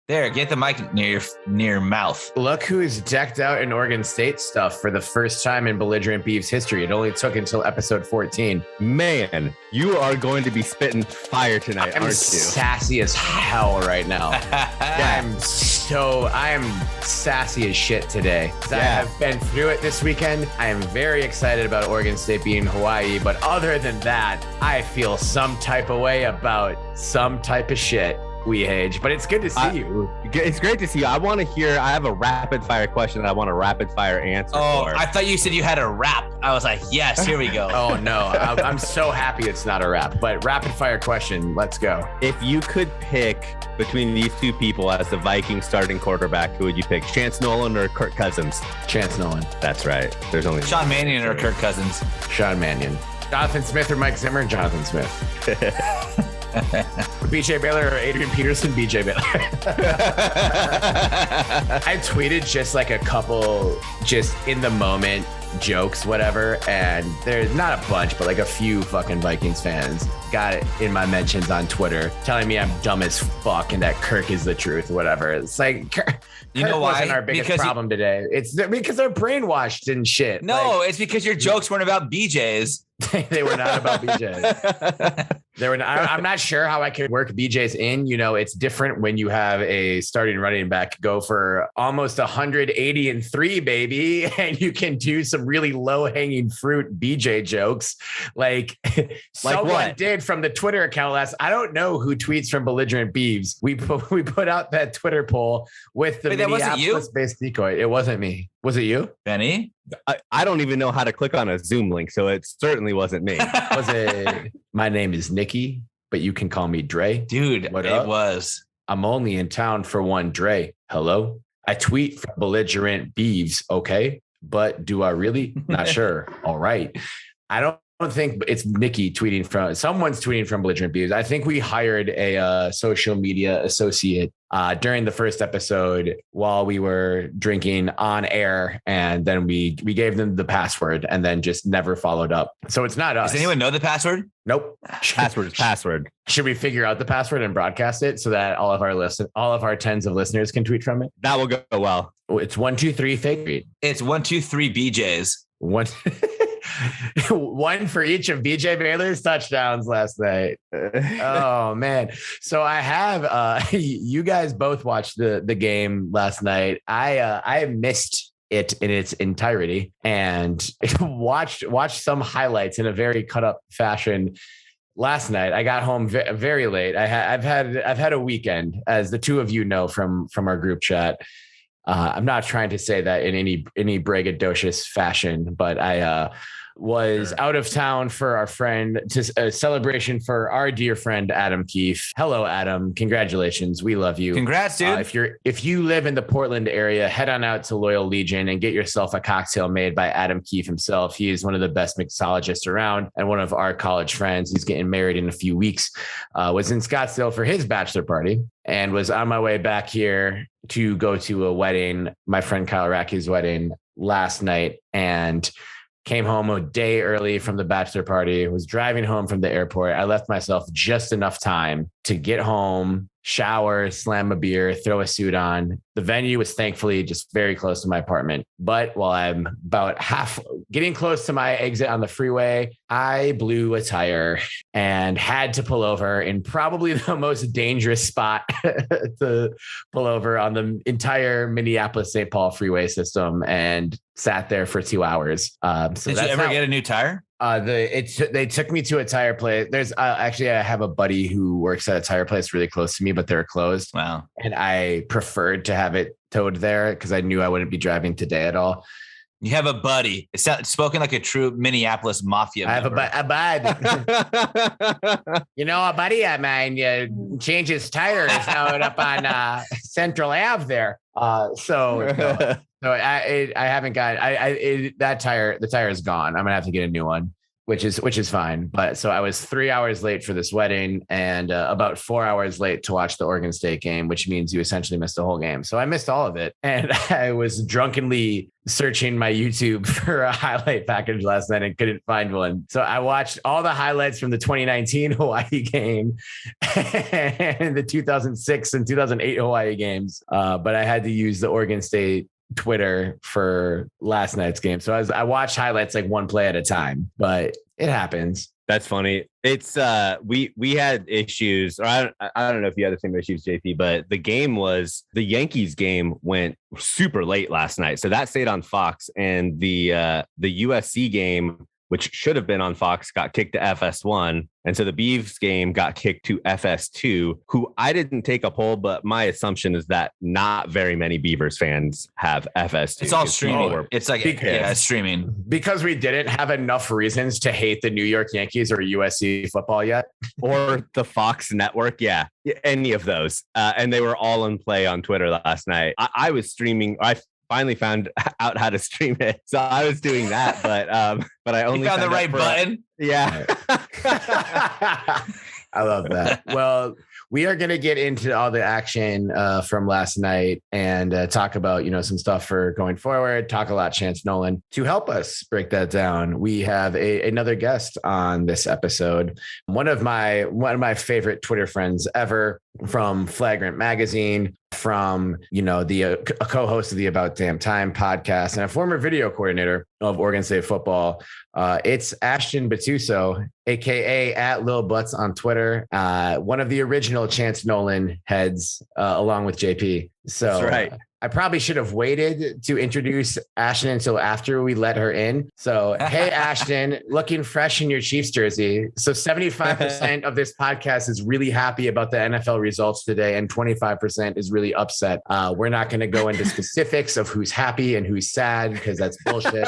There, get the mic near your mouth. Look who's decked out in Oregon State stuff for the first time in Belligerent Beavs history. It only took until episode 14. Man, you are going to be spitting fire tonight, aren't you? Sassy as hell right now. I am sassy as shit today. I have been through it this weekend. I am very excited about Oregon State beating Hawaii, but other than that, I feel some type of way about some type of shit. But it's good to see you. It's great to see you. I have a rapid fire question that I want a rapid fire answer for. I thought you said you had a rap. I was like, yes, here we go. Oh no, I'm so happy it's not a rap, but rapid fire question. Let's go. If you could pick between these two people as the Vikings starting quarterback, who would you pick? Chance Nolan or Kirk Cousins? Chance Nolan. That's right. There's only Sean Mannion or Kirk Cousins. Sean Mannion. Jonathan Smith or Mike Zimmer? Jonathan Smith. BJ Baylor or Adrian Peterson? BJ Baylor. I tweeted just like a couple just in the moment jokes, whatever, and there's not a bunch, but like a few fucking Vikings fans got it in my mentions on Twitter telling me I'm dumb as fuck and that Kirk is the truth, whatever. It's like Kirk wasn't our biggest problem today. It's because they're brainwashed and shit. No, it's because your jokes weren't about BJs. They were not about BJs. I'm not sure how I could work BJs in. It's different when you have a starting running back go for almost 183, baby, and you can do some really low hanging fruit BJ jokes. Like someone what? Did from the Twitter account I don't know who tweets from Belligerent Beavs. We put out that Twitter poll with the Minneapolis-based decoy. It wasn't me. Was it you, Benny? I don't even know how to click on a Zoom link, so it certainly wasn't me. Was it? My name is Nikki, but you can call me Dre. Dude, what it was. I'm only in town for one Dre. Hello? I tweet from Belligerent Beavs, okay? But do I really? Not sure. All right. I don't think it's Nikki someone's tweeting from Belligerent Beavs. I think we hired a social media associate during the first episode while we were drinking on air. And then we gave them the password and then just never followed up. So it's not us. Does anyone know the password? Nope. Password is password. Should we figure out the password and broadcast it so that all of our tens of listeners can tweet from it? That will go well. It's 123 fake tweet. It's 123 BJs. One for each of BJ Baylor's touchdowns last night. Oh man. So I have you guys both watched the game last night. I missed it in its entirety and watched some highlights in a very cut up fashion. Last night, I got home very late. I've had a weekend, as the two of you know from our group chat. I'm not trying to say that in any braggadocious fashion, but I was out of town for a celebration for our dear friend Adam Keefe. Hello, Adam. Congratulations. We love you. Congrats, dude. If you live in the Portland area, head on out to Loyal Legion and get yourself a cocktail made by Adam Keefe himself. He is one of the best mixologists around and one of our college friends. He's getting married in a few weeks. Was in Scottsdale for his bachelor party and was on my way back here to go to a wedding, my friend Kyle Rackey's wedding last night, and came home a day early from the bachelor party, was driving home from the airport. I left myself just enough time to get home, shower, slam a beer, throw a suit on. The venue was thankfully just very close to my apartment. But while I'm about getting close to my exit on the freeway, I blew a tire and had to pull over in probably the most dangerous spot to pull over on the entire Minneapolis-St. Paul freeway system and sat there for 2 hours. Did you ever get a new tire? They took me to a tire place. There's actually, I have a buddy who works at a tire place really close to me, but they're closed. Wow. And I preferred to have it towed there because I knew I wouldn't be driving today at all. You have a buddy. It's spoken like a true Minneapolis mafia member. I have a bud. A buddy of mine changed his tires out up on Central Ave there. So I haven't got that tire. The tire is gone. I'm gonna have to get a new one. which is fine. But so I was 3 hours late for this wedding and about 4 hours late to watch the Oregon State game, which means you essentially missed the whole game. So I missed all of it. And I was drunkenly searching my YouTube for a highlight package last night and couldn't find one. So I watched all the highlights from the 2019 Hawaii game and the 2006 and 2008 Hawaii games. But I had to use the Oregon State Twitter for last night's game. So I watched highlights like one play at a time, but it happens. That's funny. It's we had issues, or I don't know if you had the same issues, JP, but the Yankees game went super late last night. So that stayed on Fox, and the USC game, which should have been on Fox, got kicked to FS1. And so the Beavs game got kicked to FS2, who I didn't take a poll, but my assumption is that not very many Beavers fans have FS2. It's all streaming. It's like, streaming. Because we didn't have enough reasons to hate the New York Yankees or USC football yet. Or the Fox network. Yeah, any of those. And they were all in play on Twitter last night. I was streaming. I finally found out how to stream it, so I was doing that, but I only found the right button. Yeah. I love that. Well, we are going to get into all the action from last night and talk about, some stuff for going forward, talk a lot Chance Nolan. To help us break that down, we have another guest on this episode. One of my favorite Twitter friends ever, from Flagrant magazine, from, a co-host of the About Damn Time podcast, and a former video coordinator of Oregon State football. It's Ashtyn Butuso, aka @LilButts on Twitter. One of the original Chance Nolan heads, along with JP. So that's right. I probably should have waited to introduce Ashtyn until after we let her in. So, hey, Ashtyn, looking fresh in your Chiefs jersey. So 75% of this podcast is really happy about the NFL results today, and 25% is really upset. We're not going to go into specifics of who's happy and who's sad, because that's bullshit.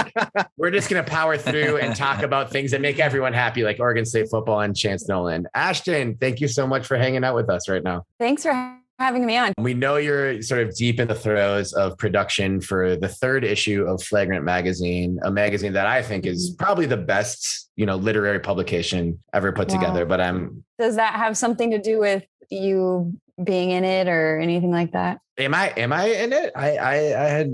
We're just going to power through and talk about things that make everyone happy, like Oregon State football and Chance Nolan. Ashtyn, thank you so much for hanging out with us right now. Thanks for having me on. We know you're sort of deep in the throes of production for the third issue of Flagrant magazine, a magazine that I think is probably the best, literary publication ever put together. But does that have something to do with you being in it or anything like that? Am I in it? I had,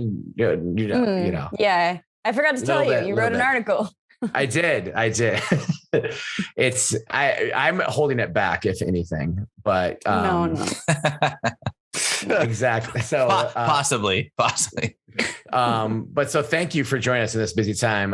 Yeah. I forgot to tell you, you wrote an article. I did. I'm holding it back, if anything, but no. Exactly. So possibly. But so thank you for joining us in this busy time.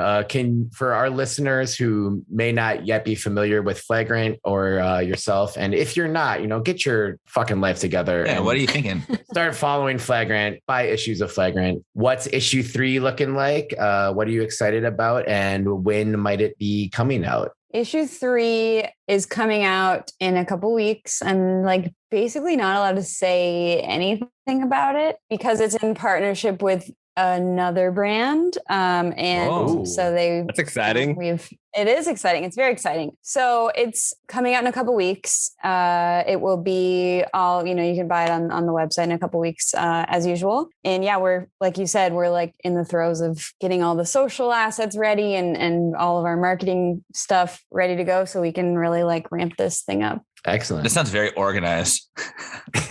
For our listeners who may not yet be familiar with Flagrant or yourself, and if you're not, get your fucking life together. Yeah, what are you thinking? Start following Flagrant, buy issues of Flagrant. What's issue 3 looking like? What are you excited about? And when might it be coming out? Issue 3 is coming out in a couple weeks. I'm basically not allowed to say anything about it because it's in partnership with another brand. So that's exciting. It is exciting. It's very exciting. So it's coming out in a couple weeks. It will be all, you can buy it on the website in a couple weeks, as usual. And yeah, we're, like you said, we're in the throes of getting all the social assets ready and all of our marketing stuff ready to go. So we can really ramp this thing up. Excellent. This sounds very organized.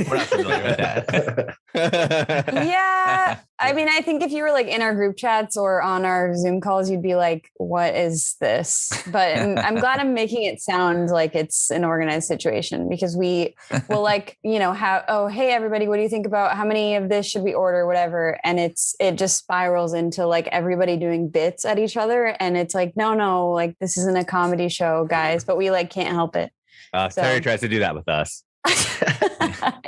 We're not familiar with that. Yeah. I mean, I think if you were in our group chats or on our Zoom calls, you'd be like, what is this? But I'm glad I'm making it sound like it's an organized situation, because we will hey, everybody, what do you think about how many of this should we order, whatever. And it just spirals into everybody doing bits at each other. And it's no, this isn't a comedy show, guys, but we can't help it. Terry tries to do that with us.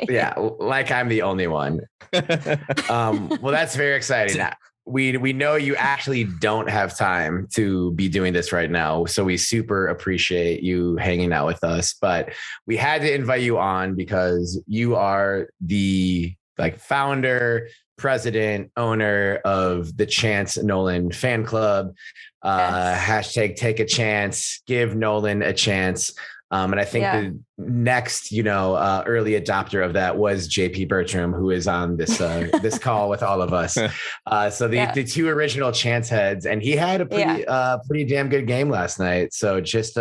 Yeah, I'm the only one. Well, that's very exciting. We know you actually don't have time to be doing this right now, so we super appreciate you hanging out with us. But we had to invite you on because you are the founder, president, owner of the Chance Nolan fan club. Yes. # take a chance, give Nolan a chance. And I think the next, early adopter of that was JP Bertram, who is on this this call with all of us. So the two original chance heads, and he had a pretty damn good game last night. So just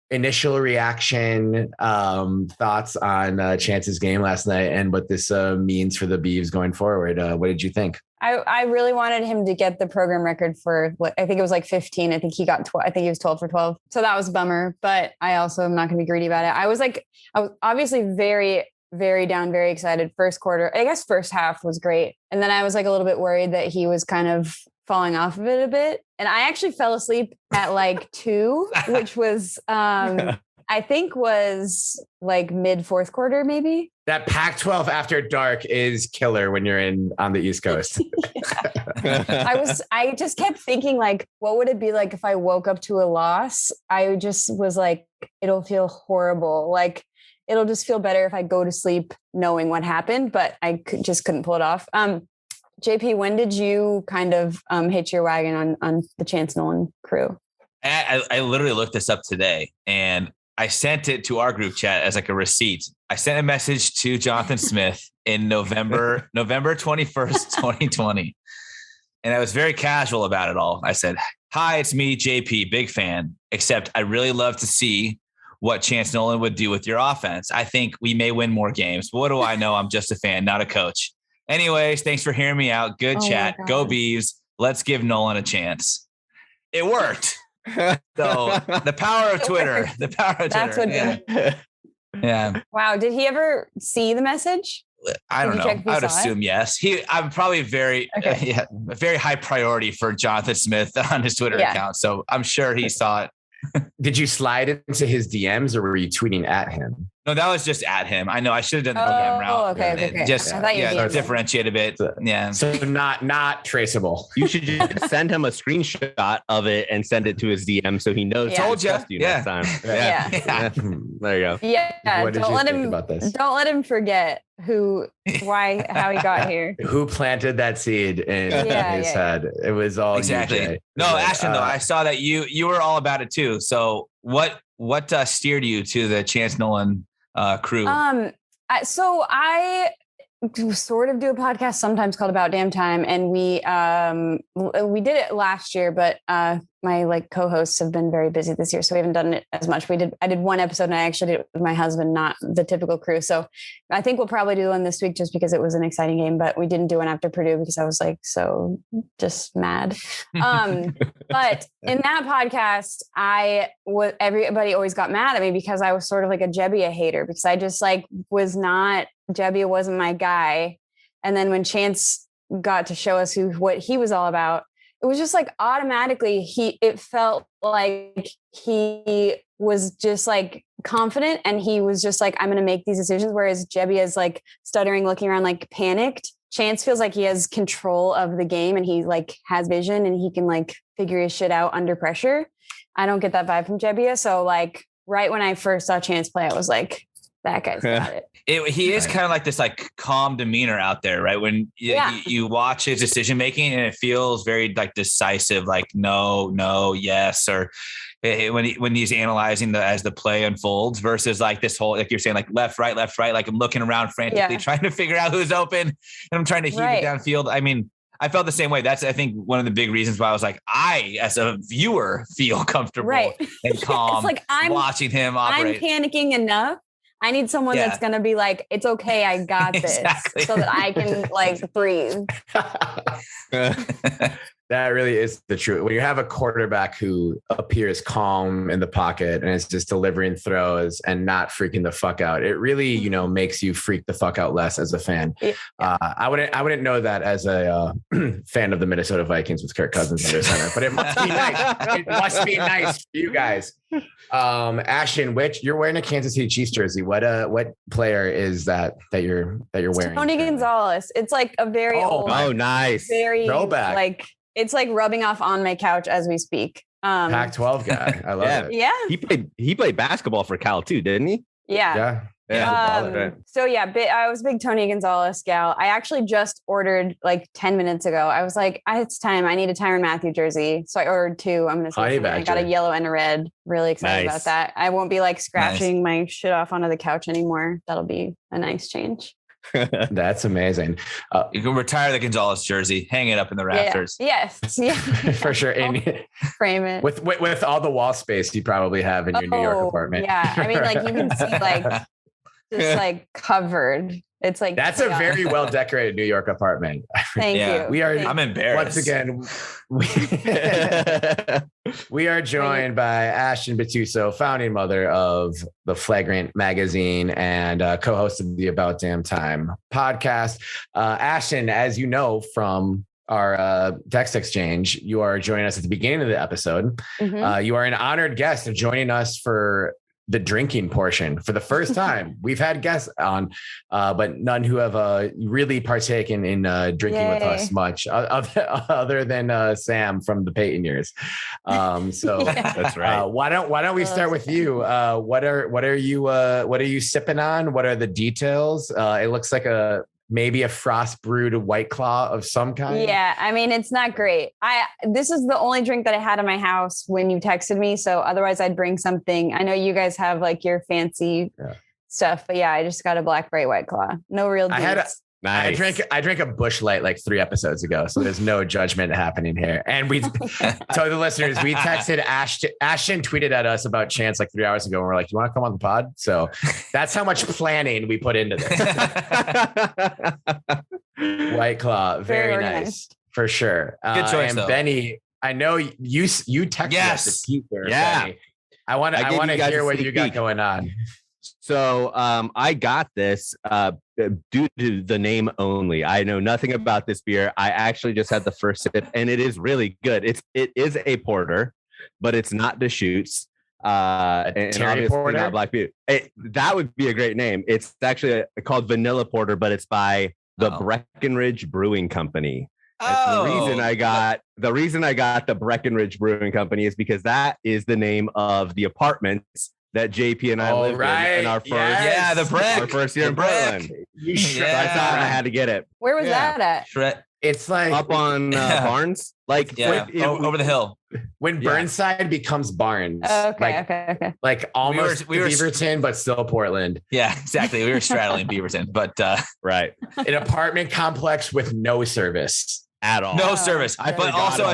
initial reaction, thoughts on Chance's game last night and what this means for the Beavs going forward. What did you think? I really wanted him to get the program record for what I think it was like 15. I think he got 12. I think he was 12 for 12. So that was a bummer, but I also am not going to be greedy about it. I was obviously very, very down, very excited. First quarter, I guess first half was great. And then I was like a little bit worried that he was kind of falling off of it a bit. And I actually fell asleep at like 2, which was, I think was like mid fourth quarter, maybe. That Pac-12 after dark is killer when you're on the East Coast. I just kept thinking like, what would it be like if I woke up to a loss? I just was like, it'll feel horrible. Like it'll just feel better if I go to sleep knowing what happened, but I just couldn't pull it off. JP, when did you kind of hitch your wagon on the Chance Nolan crew? I literally looked this up today and I sent it to our group chat as like a receipt. I sent a message to Jonathan Smith in November 21st, 2020. And I was very casual about it all. I said, hi, it's me, JP, big fan, except I really love to see what Chance Nolan would do with your offense. I think we may win more games. But what do I know? I'm just a fan, not a coach. Anyways, thanks for hearing me out. Good chat. Go Beavs. Let's give Nolan a chance. It worked. So the power of Twitter, That's what did it. Yeah. Wow. Did he ever see the message? I don't know. I would assume yes. I'm probably very high priority for Jonathan Smith on his Twitter account. So I'm sure he saw it. Did you slide into his DMs or were you tweeting at him? No, that was just at him. I know I should have done the DM route. Okay. Just differentiate a bit. Yeah. So not traceable. You should just send him a screenshot of it and send it to his DM so he knows. Told you next time. Yeah. There you go. Yeah. What did you think about this? Don't let him forget how he got here. Who planted that seed in his head? It was all exactly. UJ. No, Ashtyn, though, I saw that you were all about it too. So what steered you to the Chance Nolan crew? So I sort of do a podcast sometimes called About Damn Time, and we did it last year, but my co-hosts have been very busy this year, so we haven't done it as much. I did one episode, and I actually did it with my husband, not the typical crew. So I think we'll probably do one this week just because it was an exciting game, but we didn't do one after Purdue because I was like so just mad. But in that podcast, everybody always got mad at me because I was sort of like a Jebbia hater because I just like Jebbia wasn't my guy. And then when Chance got to show us what he was all about, it was just like automatically it felt like he was just like confident and he was just like, I'm going to make these decisions. Whereas Jebbia is like stuttering, looking around, like panicked. Chance feels like he has control of the game and he like has vision and he can like figure his shit out under pressure. I don't get that vibe from Jebbia. So like right when I first saw Chance play, I was like, that guy's got it. He is kind of like this like calm demeanor out there, right? When you watch his decision making and it feels very like decisive, like no, yes, or when he's analyzing as the play unfolds versus like this whole, like you're saying, like left, right, like I'm looking around frantically trying to figure out who's open and I'm trying to heave it downfield. I mean, I felt the same way. That's, I think, one of the big reasons why I was like, I, as a viewer, feel comfortable and calm. It's like I'm watching him operate. I'm panicking enough. I need someone that's going to be like, it's okay. I got this so that I can like breathe. That really is the truth. When you have a quarterback who appears calm in the pocket and is just delivering throws and not freaking the fuck out, it really, makes you freak the fuck out less as a fan. Yeah. I wouldn't know that as a fan of the Minnesota Vikings with Kirk Cousins under center, but it must be nice. It must be nice for you guys. Ashtyn, you're wearing a Kansas City Chiefs jersey. What player is that you're wearing? Tony Gonzalez. It's like a very old. Oh, nice. Very throwback. Like it's like rubbing off on my couch as we speak. Pac-12 guy. I love it. Yeah. He played basketball for Cal too, didn't he? Yeah. So yeah, I was a big Tony Gonzalez gal. I actually just ordered like 10 minutes ago. I was like, it's time. I need a Tyrann Mathieu jersey. So I ordered 2. I'm going to say I got a yellow and a red. Really excited about that. I won't be like scratching my shit off onto the couch anymore. That'll be a nice change. That's amazing. You can retire the Gonzalez jersey, hang it up in the rafters. Yeah. Yes. For sure. And frame it with all the wall space you probably have in your New York apartment. Yeah. I mean, like you can see like just like covered. It's like that's a very well decorated New York apartment. Thank you. I'm embarrassed. Once again, we are joined by Ashytn Butuso, founding mother of the Flagrant magazine and co-host of the About Damn Time podcast. Ashytn, as you know from our text exchange, you are joining us at the beginning of the episode. Mm-hmm. You are an honored guest of joining us for the drinking portion for the first time. We've had guests on, but none who have really partaken in drinking with us much, other than Sam from the Peyton years. So that's right. Why don't we start with you? What are you sipping on? What are the details? It looks like maybe a frost brewed White Claw of some kind. Yeah. I mean, it's not great. This is the only drink that I had in my house when you texted me. So otherwise I'd bring something. I know you guys have like your fancy stuff, but yeah, I just got a Black Bright White Claw. No real deals. I drank a Busch Light like 3 episodes ago, so there's no judgment happening here. And we told the listeners, we texted Ashtyn tweeted at us about Chance like 3 hours ago, and we're like, "You want to come on the pod?" So that's how much planning we put into this. White Claw, very nice for sure. Good choice, and Benny, I know you texted us a teaser. Yeah, Benny. I want to hear what you got going on. So I got this due to the name only. I know nothing about this beer. I actually just had the first sip, and it is really good. It is a porter, but it's not Deschutes. And Terry Porter, not Black Butte. That would be a great name. It's actually called Vanilla Porter, but it's by the Breckenridge Brewing Company. The reason I got the Breckenridge Brewing Company is because that is the name of the apartments that JP and I lived in our first, the Breck. Our first year in Portland. So I thought I had to get it. Where was that at? It's like up on Barnes, like over the hill. When Burnside becomes Barnes. Okay. Like almost Beaverton, but still Portland. Yeah, exactly. We were straddling Beaverton, but right. An apartment complex with no service at all. No service, but also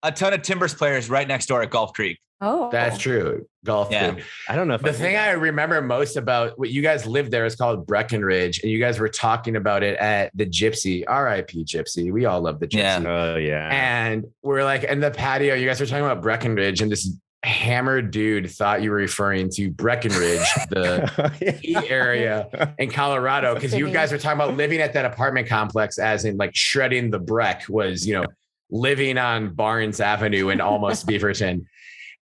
a ton of Timbers players right next door at Golf Creek. Oh, that's true. Golf Creek. I don't know if the thing I remember most about what you guys lived there is called Breckenridge, and you guys were talking about it at the Gypsy. R.I.P. Gypsy. We all love the Gypsy. Yeah. Oh yeah. And we're like in the patio. You guys were talking about Breckenridge, and this hammered dude thought you were referring to Breckenridge, the area in Colorado, because you guys were talking about living at that apartment complex, as in like shredding the Breck was, living on Barnes Avenue in almost Beaverton.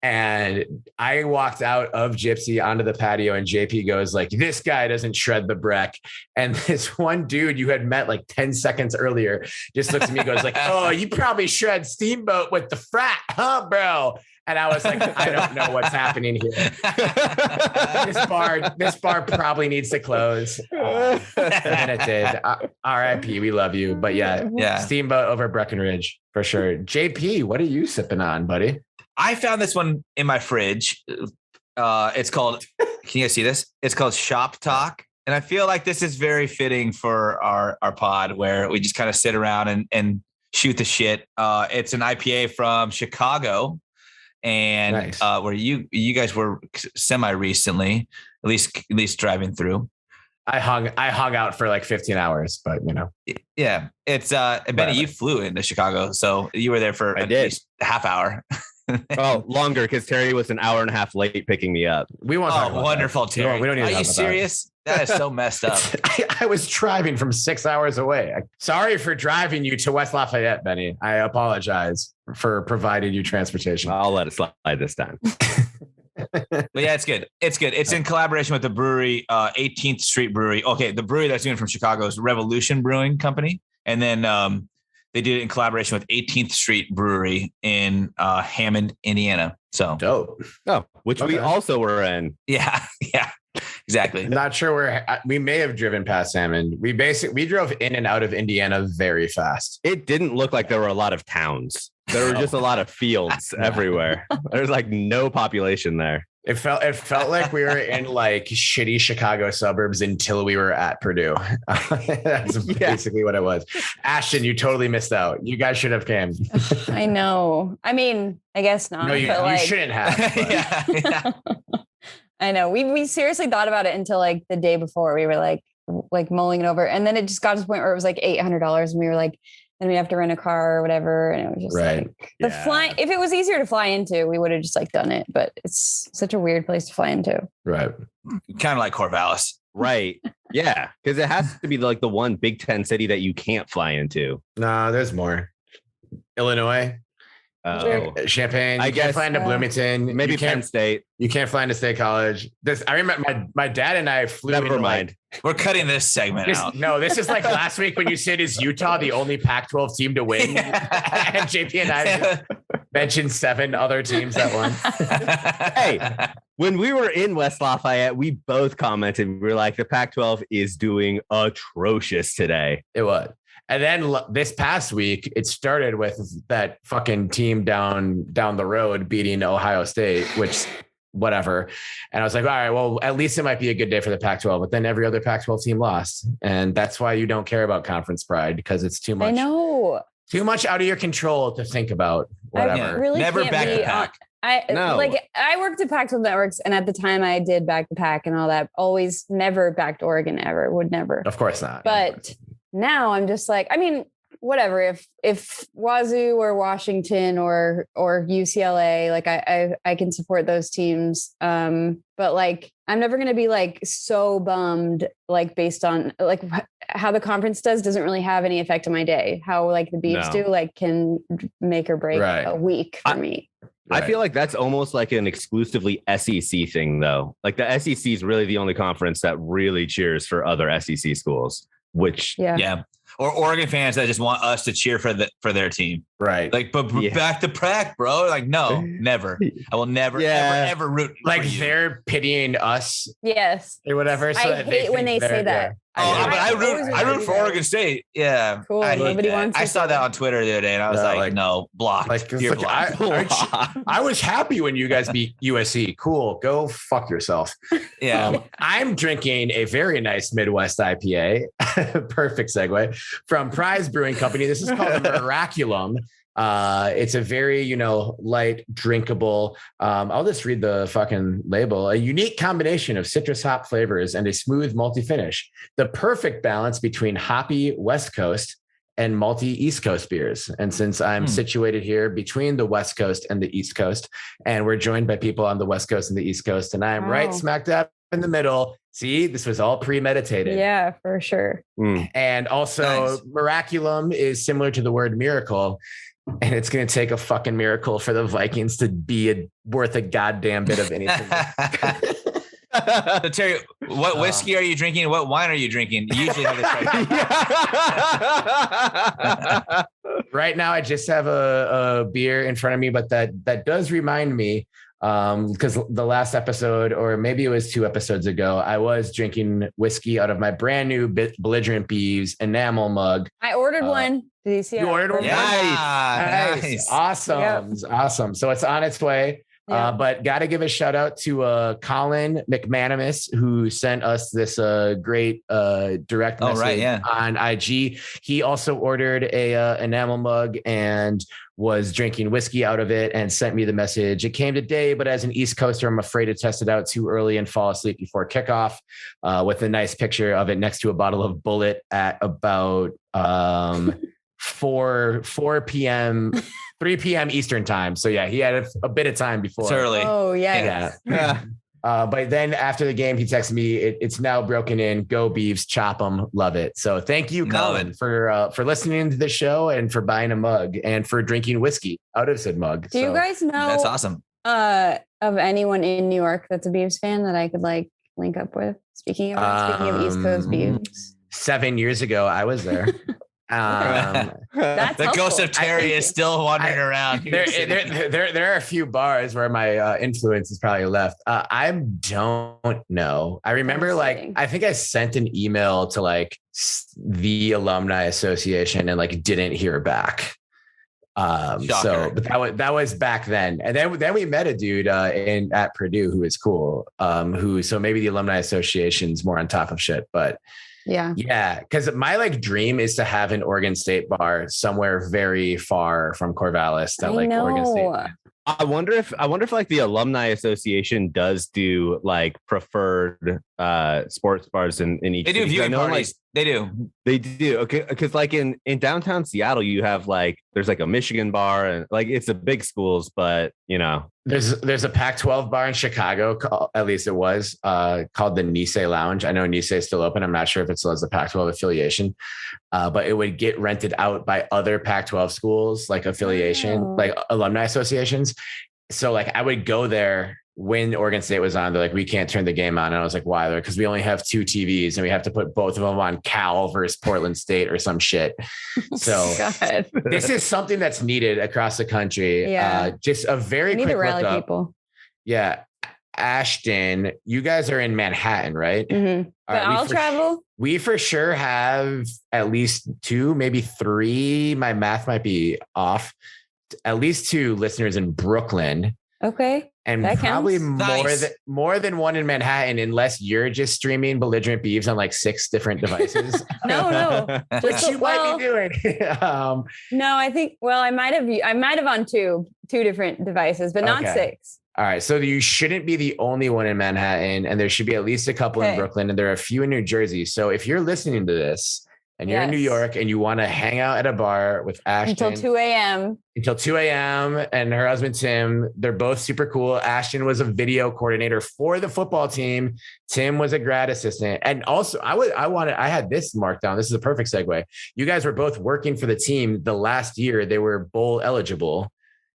And I walked out of Gypsy onto the patio, and JP goes like, "This guy doesn't shred the Breck." And this one dude you had met like 10 seconds earlier just looks at me and goes like, "Oh, you probably shred Steamboat with the frat, huh, bro?" And I was like, I don't know what's happening here. This bar probably needs to close. And it did. R.I.P. We love you. But yeah, Steamboat over Breckenridge for sure. JP, what are you sipping on, buddy? I found this one in my fridge. It's called, can you guys see this? It's called Shop Talk. And I feel like this is very fitting for our pod, where we just kind of sit around and shoot the shit. It's an IPA from Chicago. And where you guys were semi recently, at least driving through. I hung out for like 15 hours, but yeah, it's Benny, you flew into Chicago, so you were there for at least a half hour. Longer, because Terry was an hour and a half late picking me up. We won't talk about wonderful, that. Terry. We don't need to Are you serious? That is so messed up. I was driving from 6 hours away. Sorry for driving you to West Lafayette, Benny. I apologize for providing you transportation. I'll let it slide this time. But yeah, it's good. It's good. It's in collaboration with the brewery, 18th Street Brewery. Okay, the brewery that's doing it from Chicago is Revolution Brewing Company. And then they did it in collaboration with 18th Street Brewery in Hammond, Indiana. So dope. Oh, which we also were in. Yeah. Exactly. Not sure we may have driven past Salmon. We drove in and out of Indiana very fast. It didn't look like there were a lot of towns. There were just a lot of fields everywhere. There's like no population there. It felt like we were in like shitty Chicago suburbs until we were at Purdue. That's basically what it was. Ashtyn, you totally missed out. You guys should have came. I know. I mean, I guess not. No, you shouldn't have. I know. We seriously thought about it until like the day before. We were like mulling it over, and then it just got to the point where it was like $800, and we were like, then we have to rent a car or whatever. And it was just like the flying. If it was easier to fly into, we would have just like done it. But it's such a weird place to fly into. Right. Kind of like Corvallis. Right. Yeah. Because it has to be like the one Big Ten city that you can't fly into. No, there's more. Illinois. Champaign. I guess fly into Bloomington. Maybe Penn State. You can't fly into State College. I remember my dad and I flew. Never mind. We're cutting this segment out. No, this is like last week when you said, is Utah the only Pac-12 team to win? And JP and I mentioned 7 other teams at once. Hey, when we were in West Lafayette, we both commented. We were like, the Pac-12 is doing atrocious today. It was. And then this past week, it started with that fucking team down the road beating Ohio State, which whatever. And I was like, all right, well, at least it might be a good day for the Pac-12. But then every other Pac-12 team lost. And that's why you don't care about conference pride, because it's too much. I know. Too much out of your control to think about. Whatever. I really never back the pack. I worked at Pac-12 Networks, and at the time I did back the pack and all that. Always never backed Oregon ever. Would never. Of course not. But now I'm just like, I mean, whatever. If Wazoo or Washington or UCLA, like I can support those teams. But like, I'm never going to be like so bummed, like based on like how the conference doesn't really have any effect on my day. How like the Beavs do, like can make or break a week for me. I feel like that's almost like an exclusively SEC thing, though. Like the SEC is really the only conference that really cheers for other SEC schools, which or Oregon fans that just want us to cheer for their team. Right. Like, but back to Prac, bro. Like, no, never. I will never, ever root. Like they're pitying us. Yes. Or whatever. So I hate when they say that. Yeah. But I root for Oregon State. Yeah. Cool. Nobody wants I saw that on Twitter the other day and I was like, no, blocked. You're blocked. I was happy when you guys beat USC. Cool. Go fuck yourself. Yeah. I'm drinking a very nice Midwest IPA. Perfect segue from Prize Brewing Company. This is called the Miraculum. It's a very, light, drinkable. I'll just read the fucking label. A unique combination of citrus hop flavors and a smooth malty finish. The perfect balance between hoppy West Coast and malty East Coast beers. And since I'm situated here between the West Coast and the East Coast, and we're joined by people on the West Coast and the East Coast, and I'm right smack dab in the middle. See, this was all premeditated. Yeah, for sure. And also Miraculum is similar to the word miracle. And it's going to take a fucking miracle for the Vikings to be worth a goddamn bit of anything. So Terry, what whiskey are you drinking? What wine are you drinking? You usually have this right now. I just have a beer in front of me, but that does remind me, because the last episode, or maybe it was 2 episodes ago, I was drinking whiskey out of my brand new Belligerent Beavs enamel mug. I ordered one. Did you see? You ordered one? Nice. Awesome. Yep. Awesome. So it's on its way. Yeah. But got to give a shout out to Colin McManus, who sent us this great direct message on IG. He also ordered a enamel mug and was drinking whiskey out of it and sent me the message. It came today, but as an East Coaster, I'm afraid to test it out too early and fall asleep before kickoff, with a nice picture of it next to a bottle of Bullet at about 4 p.m. 3 p.m. Eastern time. So yeah, he had a bit of time before. It's early. Oh yeah. But then after the game, he texted me, it's now broken in. Go Beavs, chop them, love it. So thank you, Colin, for listening to the show and for buying a mug and for drinking whiskey out of said mug. Do you guys know? That's awesome. Of anyone in New York that's a Beavs fan that I could like link up with? Speaking of East Coast Beavs. 7 years ago, I was there. That's the ghost helpful. of Terry is still wandering around. There are a few bars where my influence is probably left. I don't know. I remember I think I sent an email to the Alumni Association and didn't hear back. But that was back then. And then we met a dude at Purdue who is cool. So maybe the Alumni Association's more on top of shit, but yeah. Cause my dream is to have an Oregon State bar somewhere very far from Corvallis that Oregon State. I wonder if the Alumni Association does do preferred sports bars in each. They do viewing parties. They do. Okay, because in downtown Seattle, you have there's a Michigan bar and it's a big schools, but there's a Pac-12 bar in Chicago, at least it was called the Nisei Lounge. I know Nisei is still open. I'm not sure if it still has a Pac-12 affiliation, but it would get rented out by other Pac-12 schools, affiliation, alumni associations. So I would go there when Oregon State was on. They're like, we can't turn the game on. And I was like, why? They're because we only have 2 TVs and we have to put both of them on Cal versus Portland State or some shit. So this is something that's needed across the country. Yeah. Just a very quick to rally look up. people. Yeah. Ashtyn, you guys are in Manhattan, right? Mm-hmm. But I'll travel. We for sure have at least 2, maybe 3. My math might be off. At least 2 listeners in Brooklyn. Okay. And that probably counts. more than one in Manhattan, unless you're just streaming Belligerent Beavs on 6 different devices. No. Which you might be doing. No, I think, I might have on 2 different devices, but not 6. All right. So you shouldn't be the only one in Manhattan, and there should be at least a couple in Brooklyn, and there are a few in New Jersey. So if you're listening to this and you're in New York and you want to hang out at a bar with Ashtyn until 2 a.m. and her husband, Tim, they're both super cool. Ashtyn was a video coordinator for the football team. Tim was a grad assistant. And also I had this marked down. This is a perfect segue. You guys were both working for the team the last year they were bowl eligible.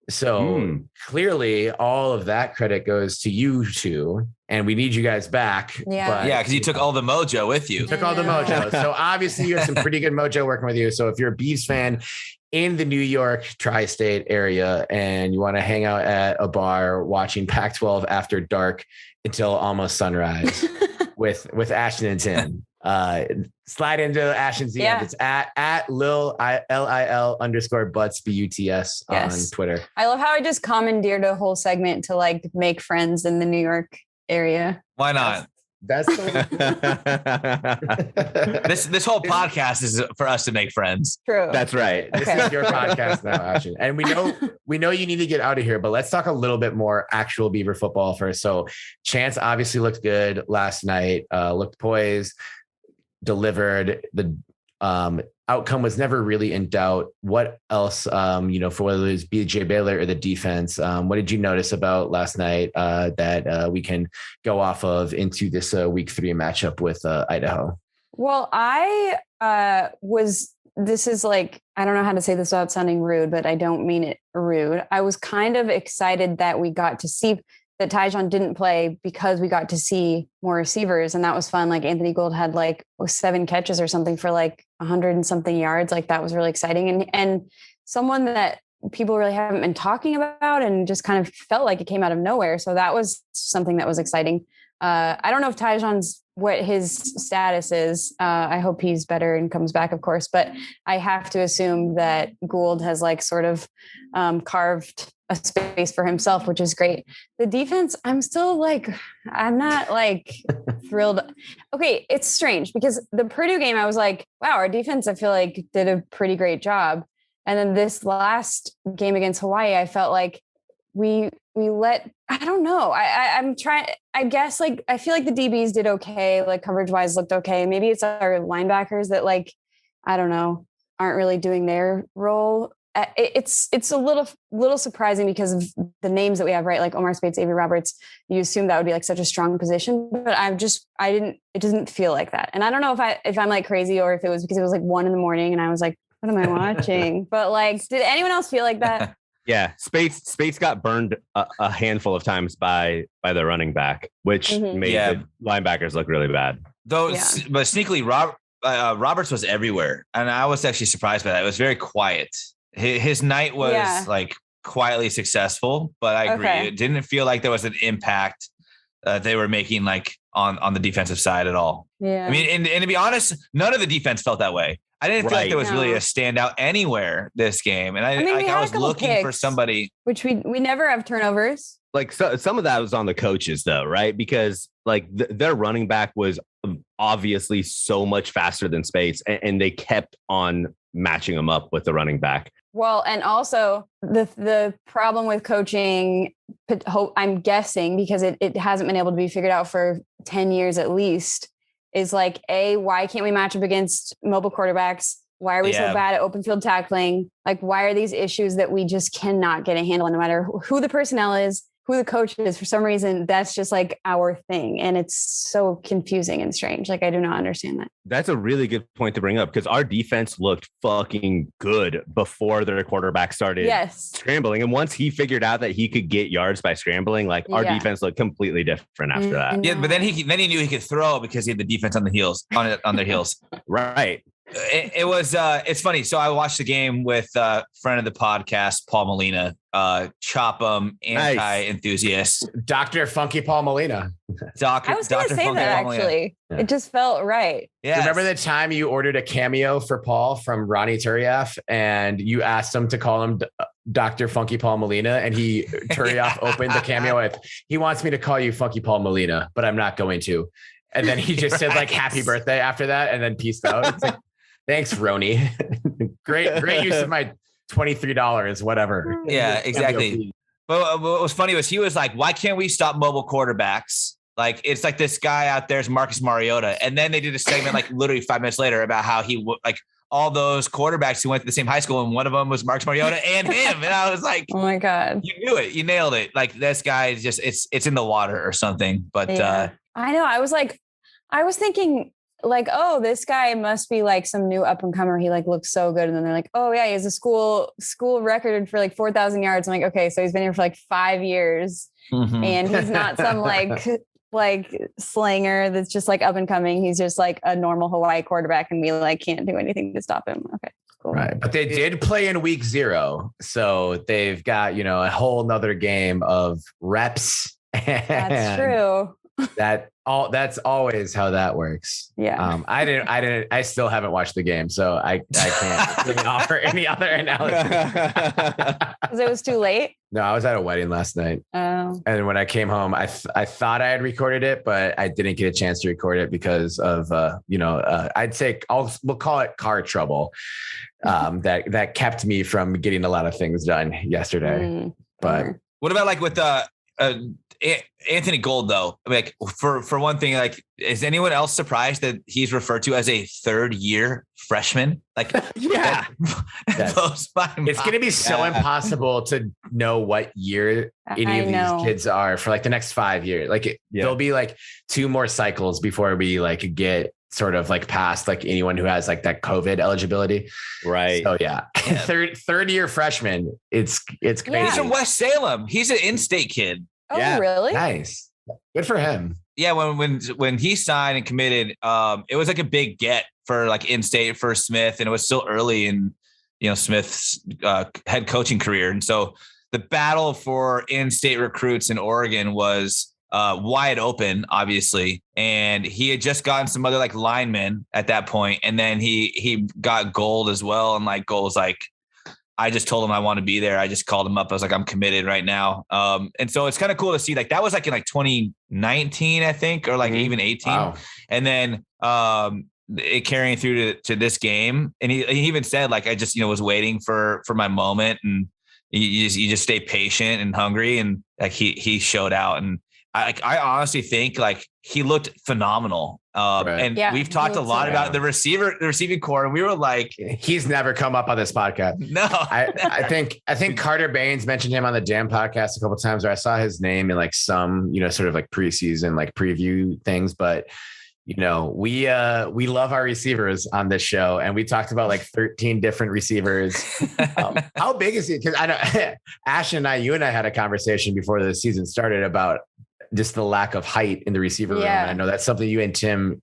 So clearly all of that credit goes to you 2, and we need you guys back. Yeah. Because you took all the mojo with you. Took all the mojo. So obviously you have some pretty good mojo working with you. So if you're a Beavs fan in the New York tri-state area and you want to hang out at a bar watching Pac-12 after dark until almost sunrise with Ashtyn and Tim, slide into Ashtyn's DMs. It's at Lil _Butts BUTS on Twitter. I love how I just commandeered a whole segment to make friends in the New York area. Why not? That's this whole podcast is for us to make friends. True. That's right. This is your podcast now, Ashtyn. And we know you need to get out of here, but let's talk a little bit more actual Beaver football first. So Chance obviously looked good last night, looked poised, delivered. The outcome was never really in doubt. What else, for whether it's BJ Baylor or the defense, what did you notice about last night that we can go off of into this week 3 matchup with Idaho? Well, I this is I don't know how to say this without sounding rude, but I don't mean it rude. I was kind of excited that we got to see that Tyjon didn't play because we got to see more receivers, and that was fun. Anthony Gould had 7 catches or something for 100 and something yards. That was really exciting. And someone that people really haven't been talking about and just kind of felt like it came out of nowhere. So that was something that was exciting. I don't know if Tyjon's what his status is. I hope he's better and comes back, of course, but I have to assume that Gould has sort of carved a space for himself, which is great. The defense, I'm still I'm not thrilled. Okay. It's strange because the Purdue game, I was wow, our defense, I feel did a pretty great job. And then this last game against Hawaii, I felt we let, I don't know. I'm trying, I guess I feel the DBs did okay. Coverage wise looked okay. Maybe it's our linebackers that I don't know, aren't really doing their role. It's a little surprising because of the names that we have, right? Omar Speights, Avery Roberts, you assume that would be such a strong position, but it doesn't feel like that. And I don't know if I'm crazy or if it was because it was 1 a.m. and I was what am I watching? But did anyone else feel like that? Yeah. Speights got burned a handful of times by the running back, which made the linebackers look really bad. But sneakily, Roberts was everywhere. And I was actually surprised by that. It was very quiet. His night was like quietly successful, but I agree. Okay. It didn't feel like there was an impact they were making like on the defensive side at all. Yeah. I mean, and to be honest, none of the defense felt that way. I didn't feel like there was really a standout anywhere this game. And I was looking for somebody. Which we never have turnovers. Like some of that was on the coaches though, right? Because like their running back was obviously so much faster than Spates, and they kept on matching them up with the running back. Well, and also the problem with coaching, I'm guessing, because it hasn't been able to be figured out for 10 years at least, is like, why can't we match up against mobile quarterbacks? Why are we so bad at open field tackling? Like, why are these issues that we just cannot get a handle on, no matter who the personnel is, who the coach is? For some reason, that's just like our thing. And it's so confusing and strange. Like, I do not understand that. That's a really good point to bring up, because our defense looked fucking good before their quarterback started scrambling. And once he figured out that he could get yards by scrambling, like our defense looked completely different after that. Yeah, but then he knew he could throw because he had the defense on the heels, on their heels. Right. It was it's funny. So I watched the game with friend of the podcast, Paul Molina, chop 'em anti-enthusiast. Dr. Funky Paul Molina. I was going to say that actually. Yeah. It just felt right. Yes. Remember the time you ordered a cameo for Paul from Ronnie Turiaf and you asked him to call him Dr. Funky Paul Molina, and Turiaf opened the cameo with, he wants me to call you Funky Paul Molina, but I'm not going to. And then he just said like happy birthday after that and then peaced out. It's like, thanks, Roni. great use of my $23, whatever. Yeah, exactly. But what was funny was he was like, why can't we stop mobile quarterbacks? Like, it's like this guy out there is Marcus Mariota. And then they did a segment like literally 5 minutes later about how he like all those quarterbacks who went to the same high school, and one of them was Marcus Mariota and him. And I was like, oh my God, you knew it. You nailed it. Like, this guy is just, it's in the water or something. But I know. I was thinking like, oh, this guy must be like some new up and comer. He like looks so good. And then they're like, oh yeah, he has a school record for like 4,000 yards. I'm like, okay, so he's been here for like 5 years and he's not some like slanger that's just like up and coming. He's just like a normal Hawaii quarterback, and we like can't do anything to stop him. Okay, cool. Right. But they did play in week 0. So they've got, a whole nother game of reps. That's true. That's always how that works. Yeah. I still haven't watched the game, so I can't really offer any other analysis. Because it was too late. No, I was at a wedding last night. Oh. And when I came home, I thought I had recorded it, but I didn't get a chance to record it because of I'd say we'll call it car trouble. That kept me from getting a lot of things done yesterday. But what about like with Anthony Gold, though? Like for one thing, like, is anyone else surprised that he's referred to as a 3rd-year freshman? Like, that blows my mind. It's going to be so impossible to know what year any of these kids are for like the next 5 years. Like there'll be like 2 more cycles before we like get sort of like past like anyone who has like that COVID eligibility. Right. So third year freshman. It's crazy. He's from West Salem. He's an in-state kid. Oh, really? Nice. Good for him. Yeah. When he signed and committed, it was like a big get for like in-state for Smith, and it was still early in, Smith's head coaching career. And so the battle for in-state recruits in Oregon was wide open, obviously. And he had just gotten some other like linemen at that point. And then he got Gold as well. And like Gold's like, I just told him I want to be there. I just called him up. I was like, I'm committed right now. And so it's kind of cool to see, like, that was like in like 2019, I think, or like even 18. Wow. And then it carrying through to this game. And he even said, like, I just, was waiting for my moment, and you just stay patient and hungry. And like, he showed out. And I honestly think like he looked phenomenal. And we've talked a lot about the receiving core, and we were like, he's never come up on this podcast. No, I think Carter Baines mentioned him on the Jam podcast a couple of times, or I saw his name in like some, sort of like preseason, like preview things. But, we love our receivers on this show, and we talked about like 13 different receivers. How big is he? Because I know Ashytn you and I had a conversation before the season started about just the lack of height in the receiver room. And I know that's something you and Tim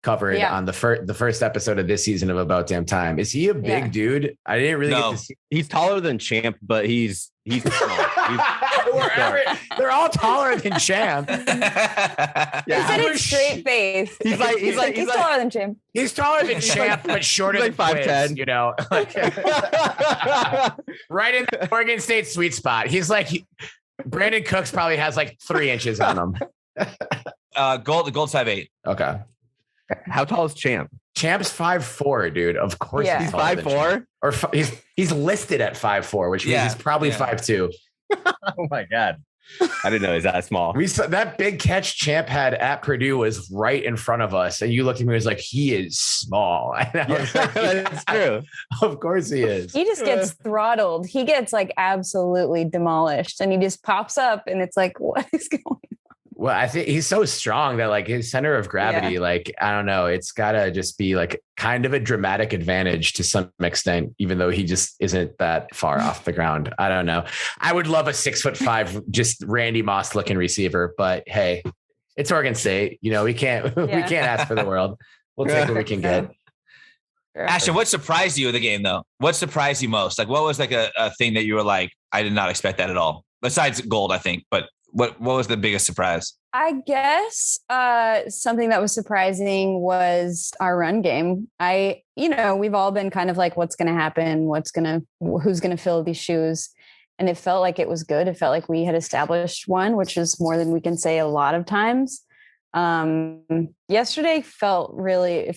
covered on the first episode of this season of About Damn Time. Is he a big dude? I didn't really get to see. He's taller than Champ, but he's small. They're all taller than Champ. Yeah, he said it straight face. He's taller than Champ. He's taller than Champ, but shorter than 5'10". You know, right in the Oregon State sweet spot. He's like Brandon Cooks probably has like 3 inches on him. Gold's 5'8". Okay. How tall is Champ? Champ's 5'4", dude. Of course he's 5'4", or he's listed at 5'4", which means he's probably 5'2". Oh my God. I didn't know he's that small. We saw that big catch Champ had at Purdue was right in front of us. And you looked at me and was like, he is small. And I was like, that's true. Of course he is. He just gets throttled. He gets like absolutely demolished and he just pops up and it's like, what is going on? Well, I think he's so strong that like his center of gravity, like, I don't know, it's gotta just be like kind of a dramatic advantage to some extent, even though he just isn't that far off the ground. I don't know. I would love a 6'5", just Randy Moss looking receiver, but hey, it's Oregon State. You know, we can't ask for the world. We'll take what we can get. Ashtyn, what surprised you in the game though? What surprised you most? Like what was like a thing that you were like, I did not expect that at all? Besides gold, I think, but what was the biggest surprise? I guess something that was surprising was our run game. We've all been kind of like, what's going to happen? Who's going to fill these shoes? And it felt like it was good. It felt like we had established one, which is more than we can say a lot of times. Yesterday felt really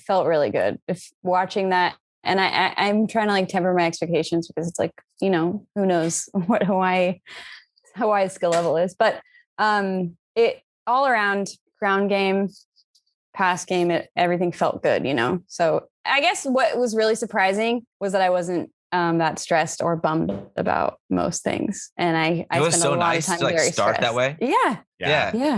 good. If watching that, and I'm trying to like temper my expectations because it's like, you know, who knows what Hawaii's skill level is, but it all around ground game, pass game, everything felt good, you know? So I guess what was really surprising was that I wasn't that stressed or bummed about most things. And I it was so nice to like start stressed. that way. Yeah.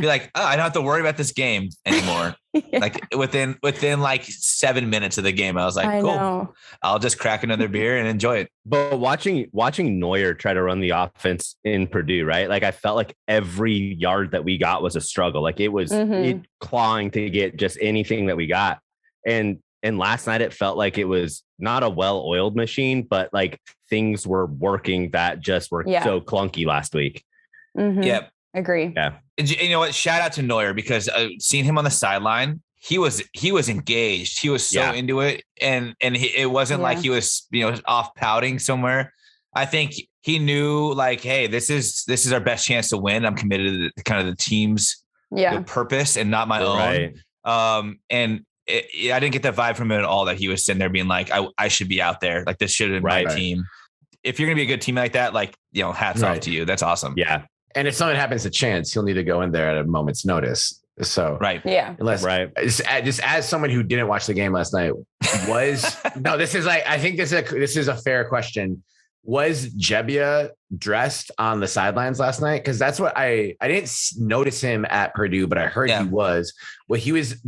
Be like, oh, I don't have to worry about this game anymore. Like within like 7 minutes of the game, I was like, cool. I'll just crack another beer and enjoy it. But watching Neuer try to run the offense in Purdue, right? Like I felt like every yard that we got was a struggle. Like it was clawing to get just anything that we got. And last night it felt like it was not a well-oiled machine, but like things were working that just were so clunky last week. Mm-hmm. Yep. Agree. Yeah. And you know what? Shout out to Neuer because seeing him on the sideline, he was engaged. He was so into it. And it wasn't like he was, off pouting somewhere. I think he knew like, hey, this is our best chance to win. I'm committed to kind of the team's purpose and not my own. And I didn't get that vibe from him at all, that he was sitting there being like, I should be out there. Like this should have been my team. If you're going to be a good team like that, like, hats off to you. That's awesome. Yeah. And if something happens to Chance, he'll need to go in there at a moment's notice. So, just as someone who didn't watch the game last night I think this is a fair question. Was Jebbia dressed on the sidelines last night? Because that's what I didn't notice him at Purdue, but I heard he was. Well, he was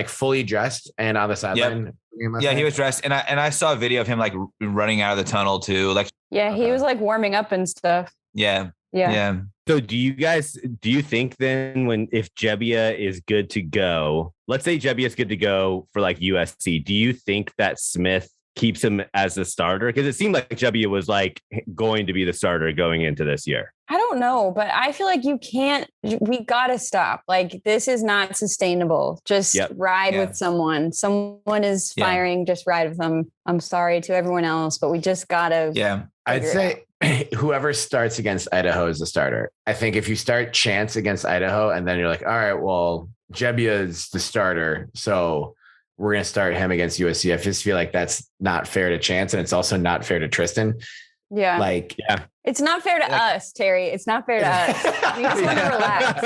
fully dressed and on the sideline. Yeah, he was dressed, and I saw a video of him like running out of the tunnel too. Like, he was like warming up and stuff. Yeah. So do you think then if Jebbia is good to go, let's say Jebbia is good to go for like USC, do you think that Smith keeps him as a starter? Because it seemed like Jebbia was like going to be the starter going into this year. I don't know, but I feel like we got to stop. Like, this is not sustainable. Just ride with someone. Someone is firing, just ride with them. I'm sorry to everyone else, but we just got to. I'd say whoever starts against Idaho is the starter. I think if you start Chance against Idaho and then you're like, all right, well, Jebbia is the starter, so we're going to start him against USC. I just feel like that's not fair to Chance, and it's also not fair to Tristan. It's not fair to us, Terry. It's not fair to us. You just want to relax.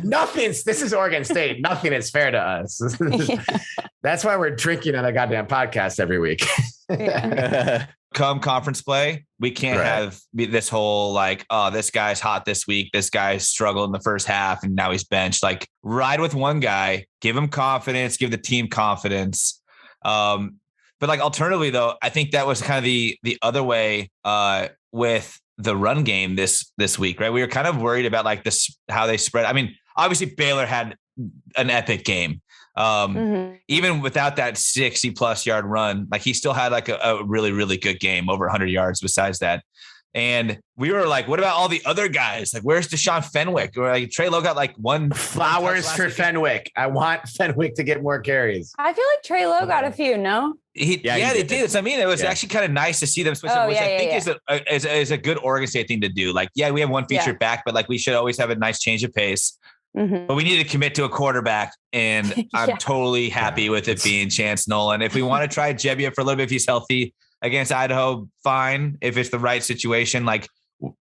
Okay. This is Oregon State. Nothing is fair to us. That's why we're drinking on a goddamn podcast every week. Come conference play, we can't have this whole like, oh, this guy's hot this week. This guy struggled in the first half and now he's benched. Like, ride with one guy, give him confidence, give the team confidence. But like alternatively though, I think that was kind of the other way with the run game this week, right? We were kind of worried about like this, how they spread. I mean, obviously Baylor had an epic game. Even without that 60+ yard run, like he still had like a really, really good game, over 100 yards besides that. And we were like, what about all the other guys? Like, where's Deshaun Fenwick? Or like Trey Lowe got like one. Flowers for Fenwick. I want Fenwick to get more carries. I feel like Trey Lowe got a few, no? They did. That's, I mean, it was actually kind of nice to see them switch, which I think is a good Oregon State thing to do. Like, we have one featured back, but like we should always have a nice change of pace. But we need to commit to a quarterback, and I'm totally happy with it being Chance Nolan. If we want to try Jebbia for a little bit, if he's healthy against Idaho, fine. If it's the right situation, like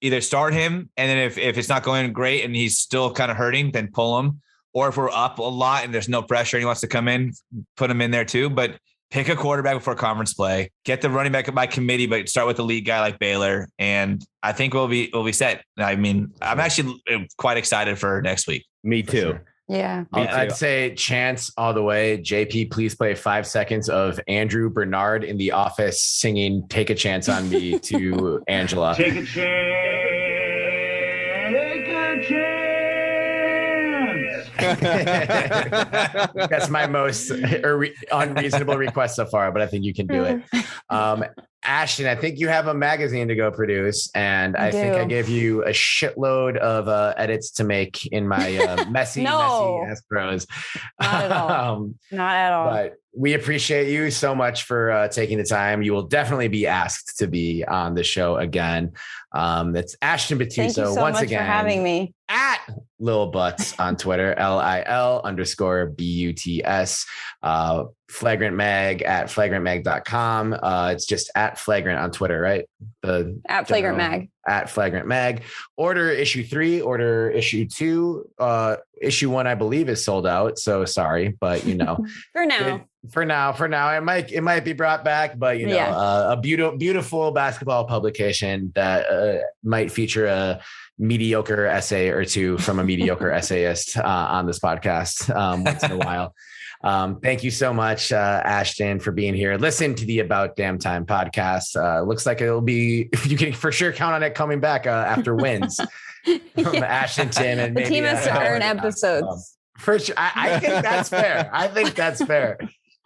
either start him, and then if it's not going great and he's still kind of hurting, then pull him. Or if we're up a lot and there's no pressure and he wants to come in, put him in there too. But pick a quarterback before conference play, get the running back by committee, but start with the lead guy like Baylor. And I think we'll be set. I mean, I'm actually quite excited for next week. Me too. Sure. Yeah. I'd say Chance all the way. JP, please play 5 seconds of Andrew Bernard in The Office singing "Take a Chance on Me" to Angela. Take a chance. That's my most unreasonable request so far, but I think you can do it. Ashtyn, I think you have a magazine to go produce, and I think I gave you a shitload of edits to make in my messy Astros. Not at all. Not at all. But we appreciate you so much for taking the time. You will definitely be asked to be on the show again. That's Ashytn Butuso. Thank you so once much again for having me. At Lil Butts on Twitter, LIL_BUTS. Flagrant Mag at flagrantmag.com. It's just at Flagrant on Twitter, right? At Flagrant Mag. At Flagrant Mag. Order issue 3, order issue 2. Issue 1, I believe, is sold out. So sorry, but For now. For now, it might be brought back, but a beautiful basketball publication that might feature a mediocre essay or two from a mediocre essayist on this podcast once in a while. Thank you so much, Ashtyn, for being here. Listen to the About Damn Time podcast. Looks like you can for sure count on it coming back after wins from Ashytn and the team has to earn episodes. For sure. I think that's fair.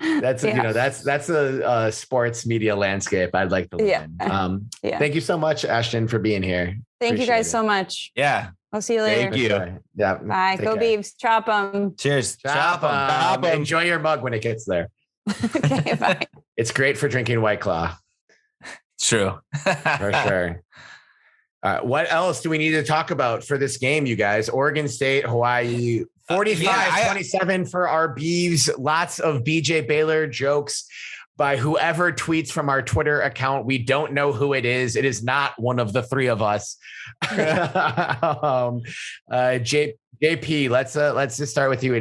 That's a sports media landscape I'd like to live in. Thank you so much, Ashtyn, for being here. Thank you guys so much. Yeah. I'll see you later. Thank you. Sure. Yeah. Bye. Go Beavs. Chop them. Cheers. Chop them. Enjoy your mug when it gets there. Okay, bye. It's great for drinking White Claw. It's true. For sure. What else do we need to talk about for this game, you guys? Oregon State, Hawaii, 45-27 for our Beavs. Lots of BJ Baylor jokes by whoever tweets from our Twitter account. We don't know who it is. It is not one of the three of us. JP, let's just start with you.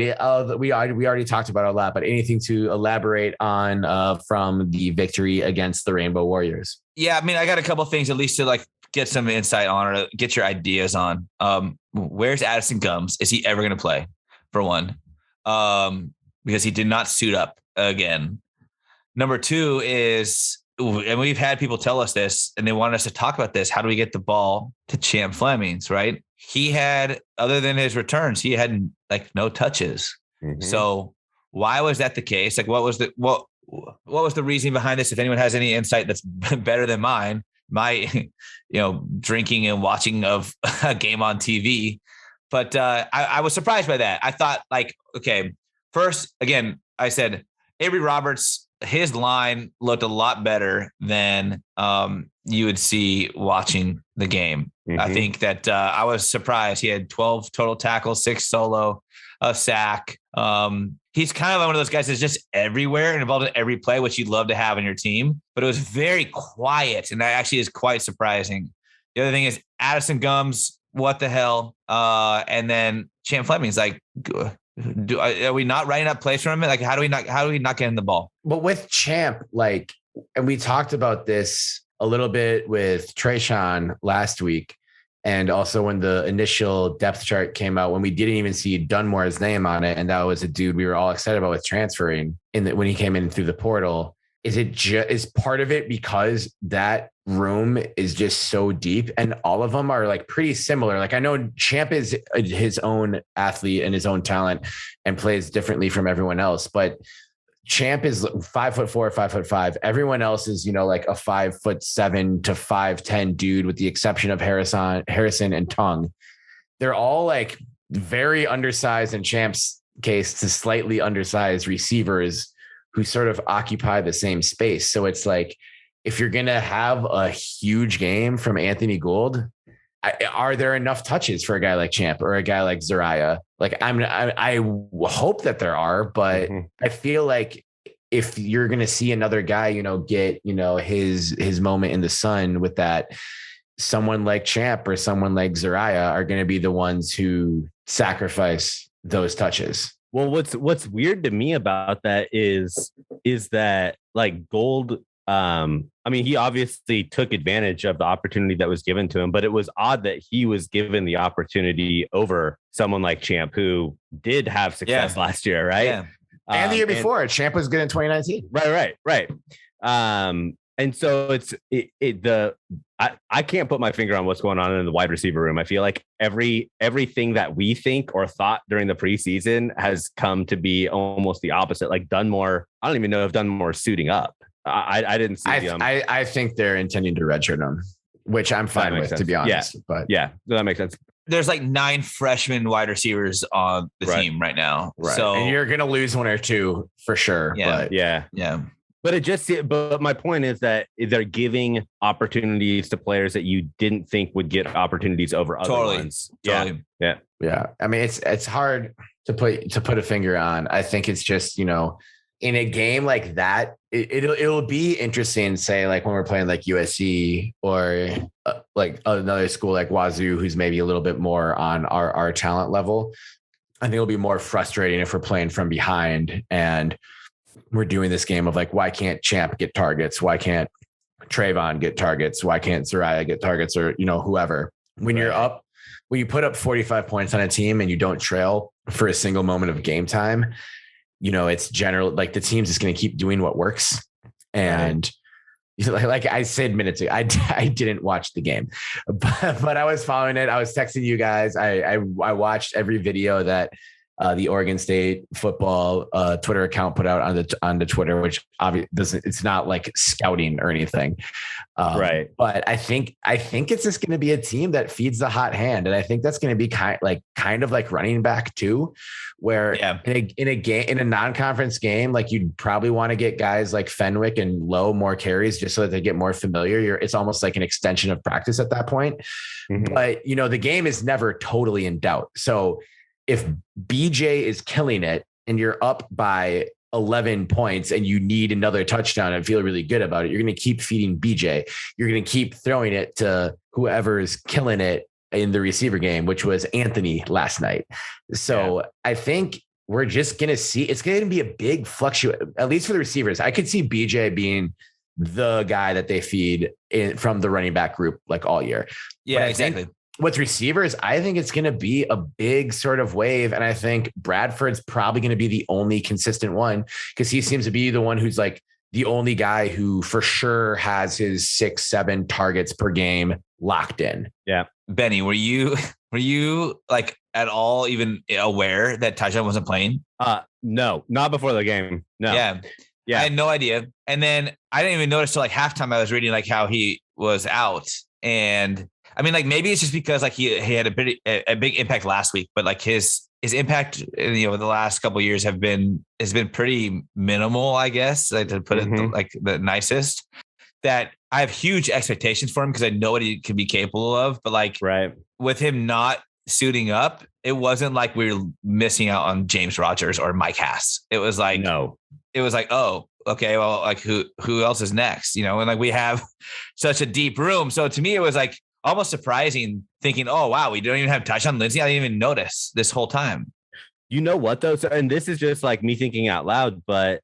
We already talked about it a lot, but anything to elaborate on from the victory against the Rainbow Warriors? Yeah, I mean, I got a couple things at least to like get some insight on or get your ideas on. Where's Addison Gums? Is he ever going to play, for one? Because he did not suit up again. Number 2 is, and we've had people tell us this and they want us to talk about this. How do we get the ball to Champ Flemings, right? He had, other than his returns, he had like no touches. Mm-hmm. So why was that the case? Like, what was the reasoning behind this? If anyone has any insight that's better than mine, my, drinking and watching of a game on TV. But I was surprised by that. I thought like, okay, first, again, I said, Avery Roberts, his line looked a lot better than you would see watching the game. Mm-hmm. I think that I was surprised. He had 12 total tackles, 6 solo, a sack. He's kind of one of those guys that's just everywhere and involved in every play, which you'd love to have on your team. But it was very quiet, and that actually is quite surprising. The other thing is Addison Gums, what the hell? And then Champ Fleming's like, are we not writing up plays for him? Like, how do we not get in the ball? But with Champ, like, and we talked about this a little bit with Trayshawn last week. And also when the initial depth chart came out, when we didn't even see Dunmore's name on it. And that was a dude we were all excited about with transferring when he came in through the portal. Is part of it because that room is just so deep, and all of them are like pretty similar. Like I know Champ is his own athlete and his own talent and plays differently from everyone else, but Champ is 5'4", 5'5". Everyone else is, like a 5'7" to 5'10" dude, with the exception of Harrison and Tongue. They're all like very undersized, in Champ's case, to slightly undersized receivers who sort of occupy the same space. So it's like, if you're going to have a huge game from Anthony Gould, are there enough touches for a guy like Champ or a guy like Zariah? Like I hope that there are, but I feel like if you're going to see another guy, get, his moment in the sun with that, someone like Champ or someone like Zariah are going to be the ones who sacrifice those touches. Well, what's weird to me about that is that like Gould, he obviously took advantage of the opportunity that was given to him, but it was odd that he was given the opportunity over someone like Champ, who did have success last year, right? Yeah. And the year before, Champ was good in 2019. Right. And so I can't put my finger on what's going on in the wide receiver room. I feel like everything that we think or thought during the preseason has come to be almost the opposite. Like Dunmore, I don't even know if Dunmore is suiting up. I didn't see them. I think they're intending to redshirt him, which I'm fine with, to be honest. But that makes sense. There's like 9 freshman wide receivers on the team right now. Right. So and you're going to lose 1 or 2 for sure. Yeah. But But my point is that they're giving opportunities to players that you didn't think would get opportunities over other ones. Totally. Yeah. I mean, it's hard to put a finger on. I think it's just, in a game like that, it'll be interesting, say, like when we're playing like USC or like another school like Wazoo, who's maybe a little bit more on our talent level. I think it'll be more frustrating if we're playing from behind and we're doing this game of like, why can't Champ get targets? Why can't Trayvon get targets? Why can't Zariah get targets, or, whoever? When you're up, when you put up 45 points on a team and you don't trail for a single moment of game time, it's general, like the team's just going to keep doing what works. And like I said minutes ago, I didn't watch the game, but I was following it. I was texting you guys. I watched every video that the Oregon State football Twitter account put out on the Twitter, which obviously it's not like scouting or anything. Right. But I think it's just going to be a team that feeds the hot hand. And I think that's going to be kind of like running back too, where in a non-conference game, like you'd probably want to get guys like Fenwick and Lowe more carries just so that they get more familiar. It's almost like an extension of practice at that point. Mm-hmm. But the game is never totally in doubt. So if BJ is killing it and you're up by 11 points and you need another touchdown and feel really good about it, you're going to keep feeding BJ. You're going to keep throwing it to whoever is killing it in the receiver game, which was Anthony last night. So I think we're just going to see, it's going to be a big fluctuation, at least for the receivers. I could see BJ being the guy that they feed from the running back group like all year. Yeah, exactly. With receivers, I think it's going to be a big sort of wave. And I think Bradford's probably going to be the only consistent one, because he seems to be the one who's like the only guy who for sure has his 6-7 targets per game locked in. Yeah. Benny, were you like at all even aware that Tyjon wasn't playing? No, not before the game. No. Yeah. I had no idea. And then I didn't even notice till like halftime. I was reading like how he was out, and I mean, like maybe it's just because like he had a big impact last week, but like his impact, the last couple of years has been pretty minimal, I guess, like to put it like the nicest. That I have huge expectations for him because I know what he can be capable of, but like with him not suiting up, it wasn't like we were missing out on James Rodgers or Mike Hass. It was like it was like, oh, okay, well, like who else is next? And like we have such a deep room. So to me, it was like almost surprising, thinking, oh, wow, we don't even have Tyjon Lindsey. I didn't even notice this whole time. You know what, though? So, and this is just like me thinking out loud, but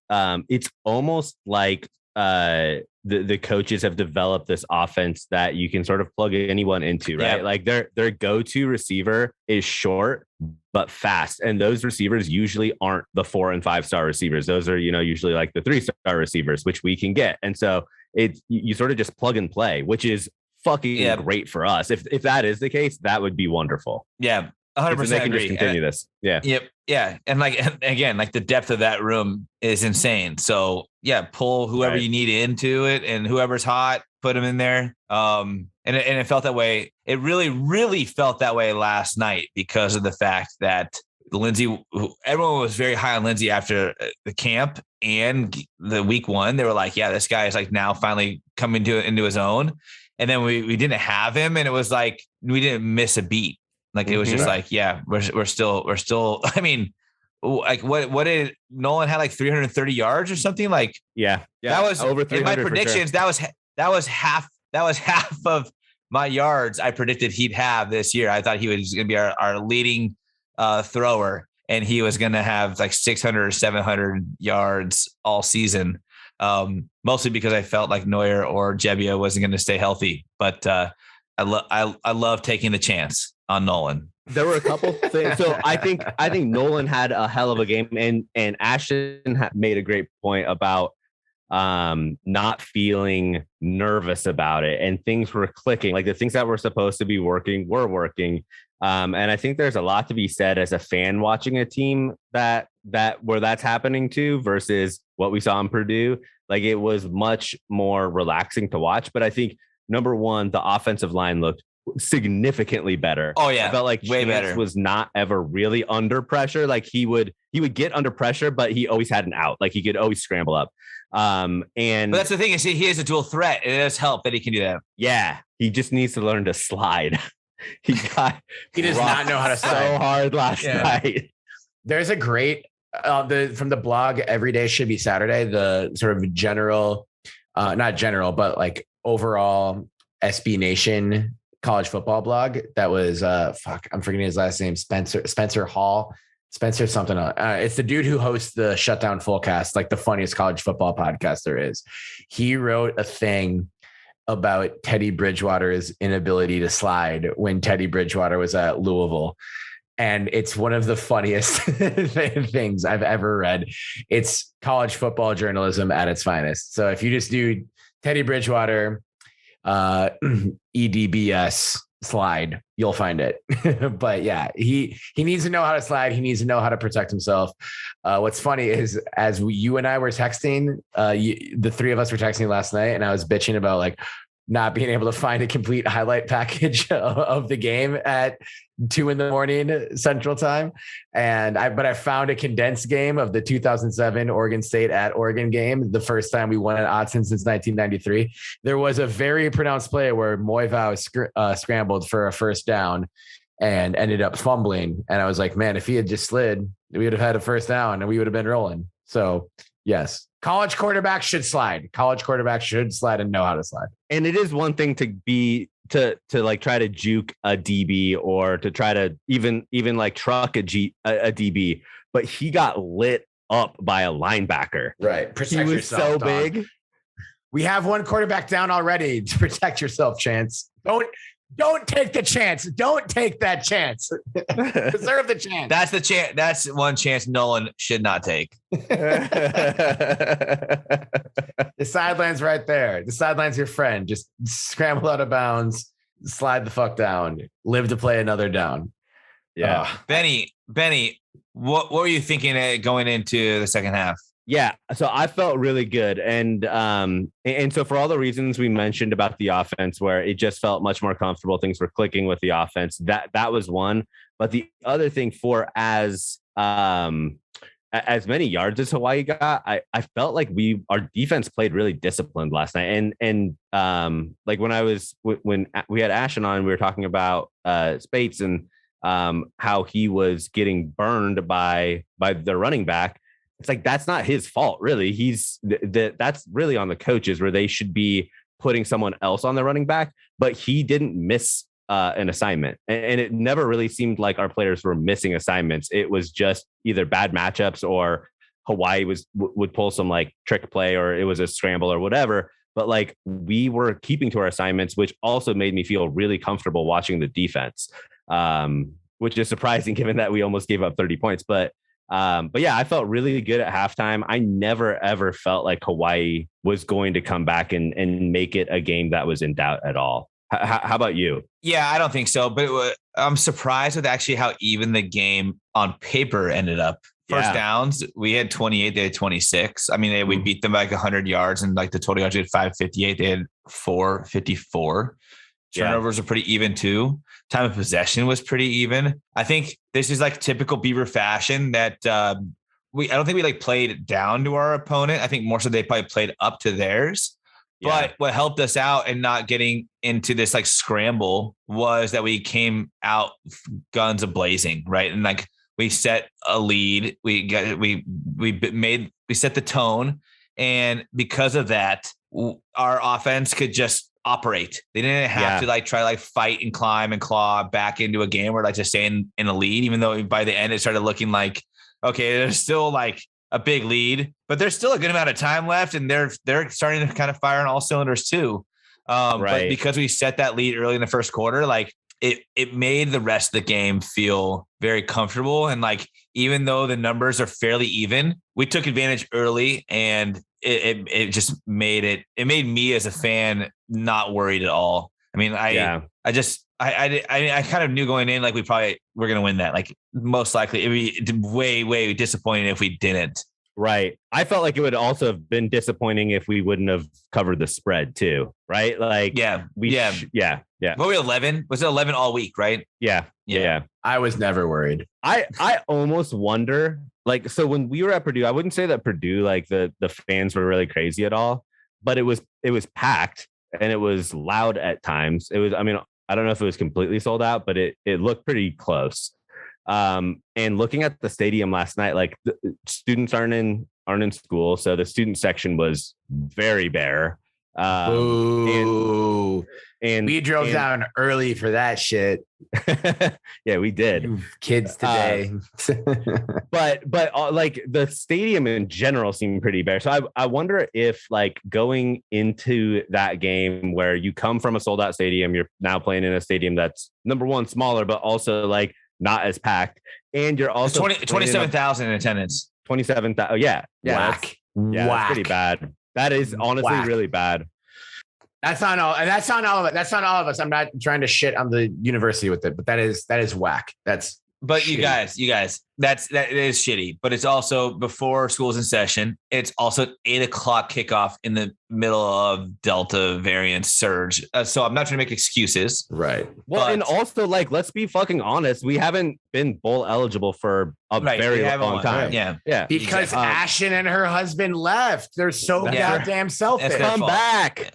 it's almost like the coaches have developed this offense that you can sort of plug anyone into, right? Yeah. Like their go-to receiver is short but fast, and those receivers usually aren't the 4 and 5 star receivers. Those are usually like the 3-star receivers, which we can get. And so you sort of just plug and play, which is fucking great for us. If that is the case, that would be wonderful. Yeah. 100% they can agree. just continue this. Yeah. Yep. Yeah. And again, the depth of that room is insane. So pull whoever you need into it, and whoever's hot, put them in there. And it felt that way. It really, really felt that way last night because of the fact that Lindsay, everyone was very high on Lindsay after the camp and the week one. They were like, yeah, this guy is like now finally coming into his own. And then we didn't have him. And it was like, we didn't miss a beat. Like, it was just like, yeah, we're still, I mean, like what did Nolan had like 330 yards or something? Like, yeah, that was over 300 in my predictions. Sure. That was half of my yards I predicted he'd have this year. I thought he was going to be our leading thrower, and he was going to have like 600 or 700 yards all season. Mostly because I felt like Neuer or Jebbia wasn't going to stay healthy, but I love taking the chance on Nolan. There were a couple things. So I think Nolan had a hell of a game, and Ashtyn made a great point about not feeling nervous about it, and things were clicking. Like the things that were supposed to be working were working. And I think there's a lot to be said as a fan watching a team that where that's happening to versus what we saw in Purdue. Like, it was much more relaxing to watch. But I think number one, the offensive line looked significantly better. Oh yeah, I felt like way Chance better. Was not ever really under pressure. Like he would get under pressure, but he always had an out. Like he could always scramble up. But that's the thing, is he is a dual threat. It does help that he can do that. Yeah, he just needs to learn to slide. He does not know how to slide so hard last night. There's a great from the blog Every Day Should Be Saturday, the sort of general, not general, but like overall SB Nation college football blog that was I'm forgetting his last name, Spencer Hall, Spencer something. It's the dude who hosts the Shutdown Fullcast, like the funniest college football podcast there is. He wrote a thing about Teddy Bridgewater's inability to slide when Teddy Bridgewater was at Louisville. And it's one of the funniest things I've ever read. It's college football journalism at its finest. So if you just do Teddy Bridgewater, EDBS slide, you'll find it. But yeah, he needs to know how to slide. He needs to know how to protect himself. What's funny is, as you and I were texting, the three of us were texting last night, and I was bitching about like not being able to find a complete highlight package of the game at 2 a.m. Central Time. But I found a condensed game of the 2007 Oregon State at Oregon game, the first time we won at Autzen since 1993. There was a very pronounced play where Moivau scrambled for a first down and ended up fumbling. And I was like, man, if he had just slid, we would have had a first down and we would have been rolling. So yes, college quarterbacks should slide. College quarterbacks should slide and know how to slide. And it is one thing to like try to juke a DB or to try to even like truck a DB, but he got lit up by a linebacker. Right. Protect he was yourself, so dog. Big. We have one quarterback down already. To protect yourself, Chance. Don't take the chance. Don't take that chance. Deserve the chance. That's the chance. That's one chance Nolan should not take. The sideline's right there. The sideline's your friend. Just scramble out of bounds, slide the fuck down, live to play another down. Yeah. Benny, what were you thinking going into the second half? Yeah, so I felt really good. And so for all the reasons we mentioned about the offense, where it just felt much more comfortable, things were clicking with the offense, that was one. But the other thing, for as many yards as Hawaii got, I felt like our defense played really disciplined last night. And like when we had Ashytn on, we were talking about Spates and how he was getting burned by the running back. It's like, that's not his fault, really. That's really on the coaches, where they should be putting someone else on the running back, but he didn't miss an assignment. And it never really seemed like our players were missing assignments. It was just either bad matchups or Hawaii would pull some like trick play, or it was a scramble or whatever. But like, we were keeping to our assignments, which also made me feel really comfortable watching the defense, which is surprising given that we almost gave up 30 points. But But yeah, I felt really good at halftime. I never, ever felt like Hawaii was going to come back and make it a game that was in doubt at all. How about you? Yeah, I don't think so. But I'm surprised with actually how even the game on paper ended up. First downs, we had 28, they had 26. I mean, we beat them by like 100 yards, and like the total yards, we had 558, they had 454. Turnovers are pretty even too. Time of possession was pretty even. I think this is like typical Beaver fashion that I don't think we like played down to our opponent. I think more so they probably played up to theirs. But what helped us out and not getting into this like scramble was that we came out guns a-blazing, right? And like we set a lead. We set the tone, and because of that, our offense could just operate. They didn't have to like try to like fight and climb and claw back into a game or like just stay in a lead, even though by the end it started looking like, okay, there's still like a big lead, but there's still a good amount of time left, and they're starting to kind of fire on all cylinders too. But because we set that lead early in the first quarter, like it made the rest of the game feel very comfortable. And like, even though the numbers are fairly even, we took advantage early, and it just made me as a fan not worried at all. I mean, I kind of knew going in, like we're going to win that. Like most likely it'd be way, way disappointing if we didn't. Right. I felt like it would also have been disappointing if we wouldn't have covered the spread too. Right. Like, What were we 11? Was it 11 all week? Right. Yeah. I was never worried. I almost wonder, like, so when we were at Purdue, I wouldn't say that Purdue, like the fans were really crazy at all, but it was packed and it was loud at times. It was, I mean, I don't know if it was completely sold out, but it looked pretty close. And looking at the stadium last night, like the students aren't in school, so the student section was very bare. And we drove down early for that shit. Yeah, we did. Kids today. But like the stadium in general seemed pretty bare. So I wonder if like going into that game where you come from a sold out stadium, you're now playing in a stadium that's number one, smaller, but also like not as packed. And you're also 27,000 in attendance. 27,000. Yeah. Whack. That's pretty bad. That is honestly really bad. That's not all. And that's not all of it. That's not all of us. I'm not trying to shit on the university with it, but that is whack. That's But shitty. you guys, that is shitty. But it's also before school's in session. It's also 8:00 kickoff in the middle of Delta variant surge. So I'm not trying to make excuses. Right. Well, and also like, let's be fucking honest. We haven't been bowl eligible for a very long time. Yeah. Because Ashytn and her husband left. They're so goddamn selfish. Come back.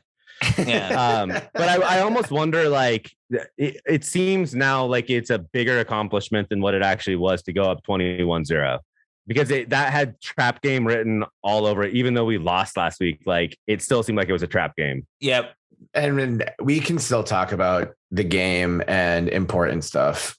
Yeah. But I almost wonder, like, it seems now like it's a bigger accomplishment than what it actually was to go up 21-0, because that had trap game written all over it. Even though we lost last week, like it still seemed like it was a trap game. Yep. And we can still talk about the game and important stuff.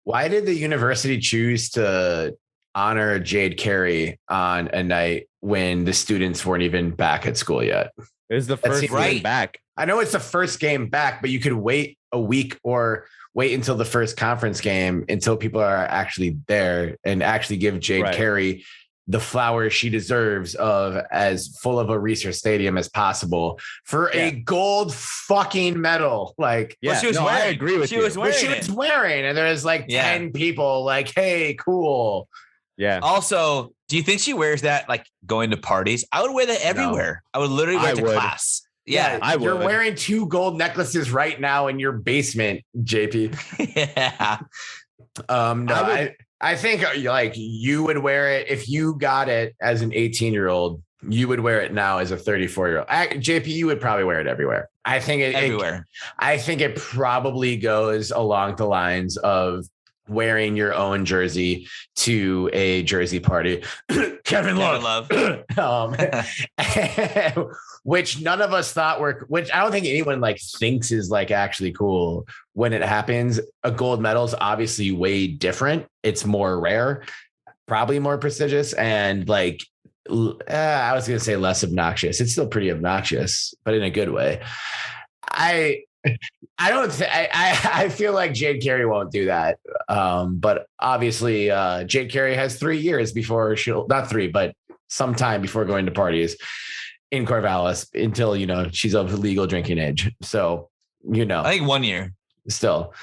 Why did the university choose to honor Jade Carey on a night when the students weren't even back at school yet? It was the first game back. I know it's the first game back, but you could wait a week or wait until the first conference game until people are actually there and actually give Jade Carey the flowers she deserves of as full of a Research Stadium as possible for a gold fucking medal. Like, she was wearing. I agree with you. She was wearing, and there's like 10 people like, hey, cool. Yeah. Also, do you think she wears that like going to parties? I would wear that everywhere. I would literally wear it to class. Yeah, I would. You're wearing 2 gold necklaces right now in your basement, JP. Yeah. I think like you would wear it if you got it as an 18-year-old. You would wear it now as a 34-year-old. JP, you would probably wear it everywhere. I think everywhere. I think it probably goes along the lines of wearing your own jersey to a jersey party. Kevin Love. Which none of us thought which I don't think anyone like thinks is like actually cool when it happens. A gold medal is obviously way different. It's more rare, probably more prestigious, and like, I was going to say less obnoxious. It's still pretty obnoxious, but in a good way. I don't. I feel like Jade Carey won't do that. But obviously, Jade Carey has 3 years before she'll not 3, but some time before going to parties in Corvallis until she's of legal drinking age. So I think 1 year still.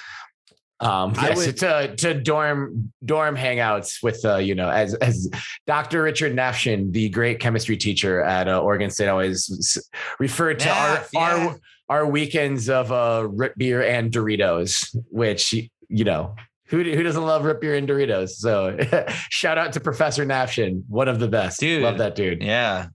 To dorm hangouts with as Dr. Richard Nafshin, the great chemistry teacher at Oregon State, always referred to our weekends of root beer and Doritos, which who doesn't love root beer and Doritos? So shout out to Professor Nafshin, one of the best. Dude, love that dude. Yeah.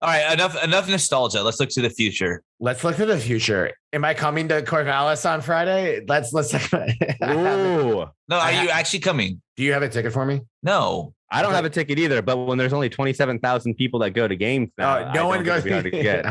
All right, enough nostalgia. Let's look to the future. Let's look to the future. Am I coming to Corvallis on Friday? Let's. Ooh. No, are you actually coming? Do you have a ticket for me? No, I don't have a ticket either. But when there's only 27,000 people that go to games now, no one goes. To get.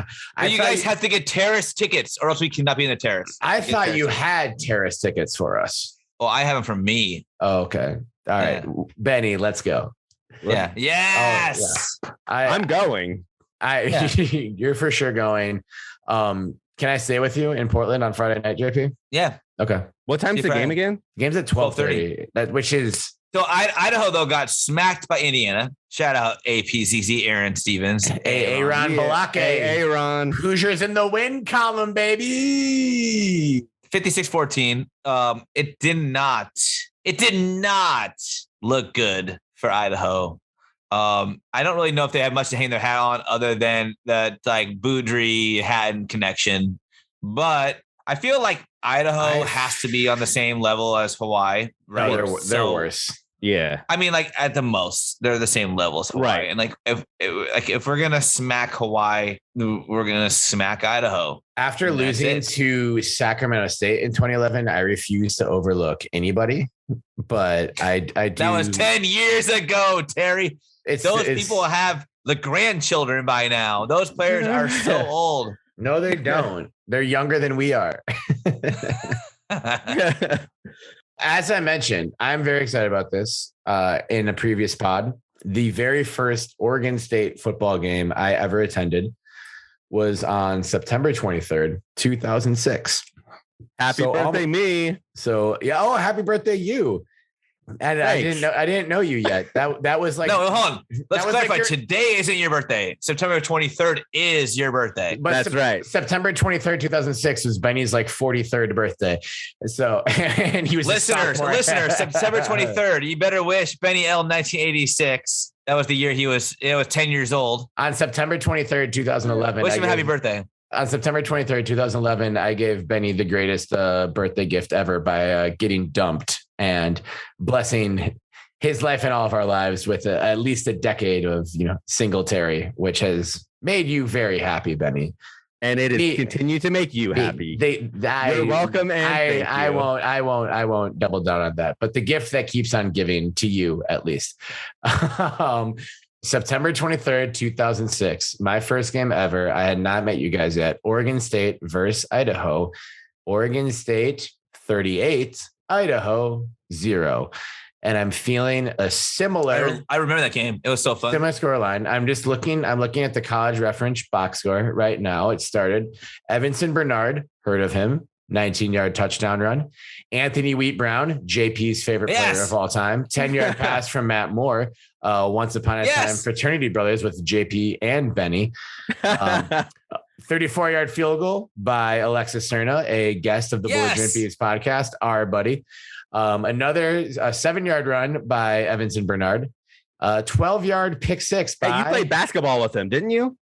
You guys have to get terrace tickets, or else we cannot be in the terrace. I thought you had terrace tickets for us. Well, I have them for me. Oh, okay. All right, Benny, let's go. Yeah. Yes. Oh, yeah. I'm going. You're for sure going. Can I stay with you in Portland on Friday night, JP? Yeah. Okay. What time's the game again? Game's at 12:30. Which is so. Idaho though got smacked by Indiana. Shout out APZZ Aaron Stevens, Aaron Balake, Aaron Hoosiers in the win column, baby. 56-14. It did not look good for Idaho. I don't really know if they have much to hang their hat on other than that like Boudry Hatton connection, but I feel like Idaho has to be on the same level as Hawaii, right? No, they're worse. Yeah. I mean, like at the most, they're the same level as Hawaii. Right. And like if we're gonna smack Hawaii, we're gonna smack Idaho. After losing to Sacramento State in 2011, I refuse to overlook anybody. But I do. That was 10 years ago, Terry. Those people have the grandchildren by now. Those players are so old. No, they don't. They're younger than we are. As I mentioned, I'm very excited about this. In a previous pod, the very first Oregon State football game I ever attended was on September 23rd, 2006. Happy birthday, me. So yeah. Oh, happy birthday, you. And thanks. I didn't know you yet. That was like, no, hold on. Let's clarify. Like today isn't your birthday. September 23rd is your birthday. But that's right. September 23rd, 2006 was Benny's like 43rd birthday. So, and he was listeners, September 23rd. You better wish Benny L 1986. That was the year he was 10 years old. On September 23rd, 2011. Wish him a happy birthday. On September 23rd, 2011, I gave Benny the greatest birthday gift ever by getting dumped and blessing his life and all of our lives with at least a decade of, Singletary, which has made you very happy, Benny. And it has continued to make you happy. You're welcome. And I won't double down on that, but the gift that keeps on giving to you, at least. September 23rd, 2006, my first game ever. I had not met you guys yet. Oregon State versus Idaho. Oregon State 38, Idaho 0. And I'm feeling a similar. I remember that game. It was so fun. Similar score line. I'm looking at the college reference box score right now. It started. Evanson Bernard, heard of him. 19-yard touchdown run. Anthony Wheat Brown, JP's favorite player of all time. 10-yard pass from Matt Moore. Once upon a time, fraternity brothers with JP and Benny. 34-yard field goal by Alexis Cerna, a guest of the Belligerent Beavs Podcast, our buddy. Another 7-yard run by Evanson Bernard. 12-yard pick six. Hey, you played basketball with him, didn't you?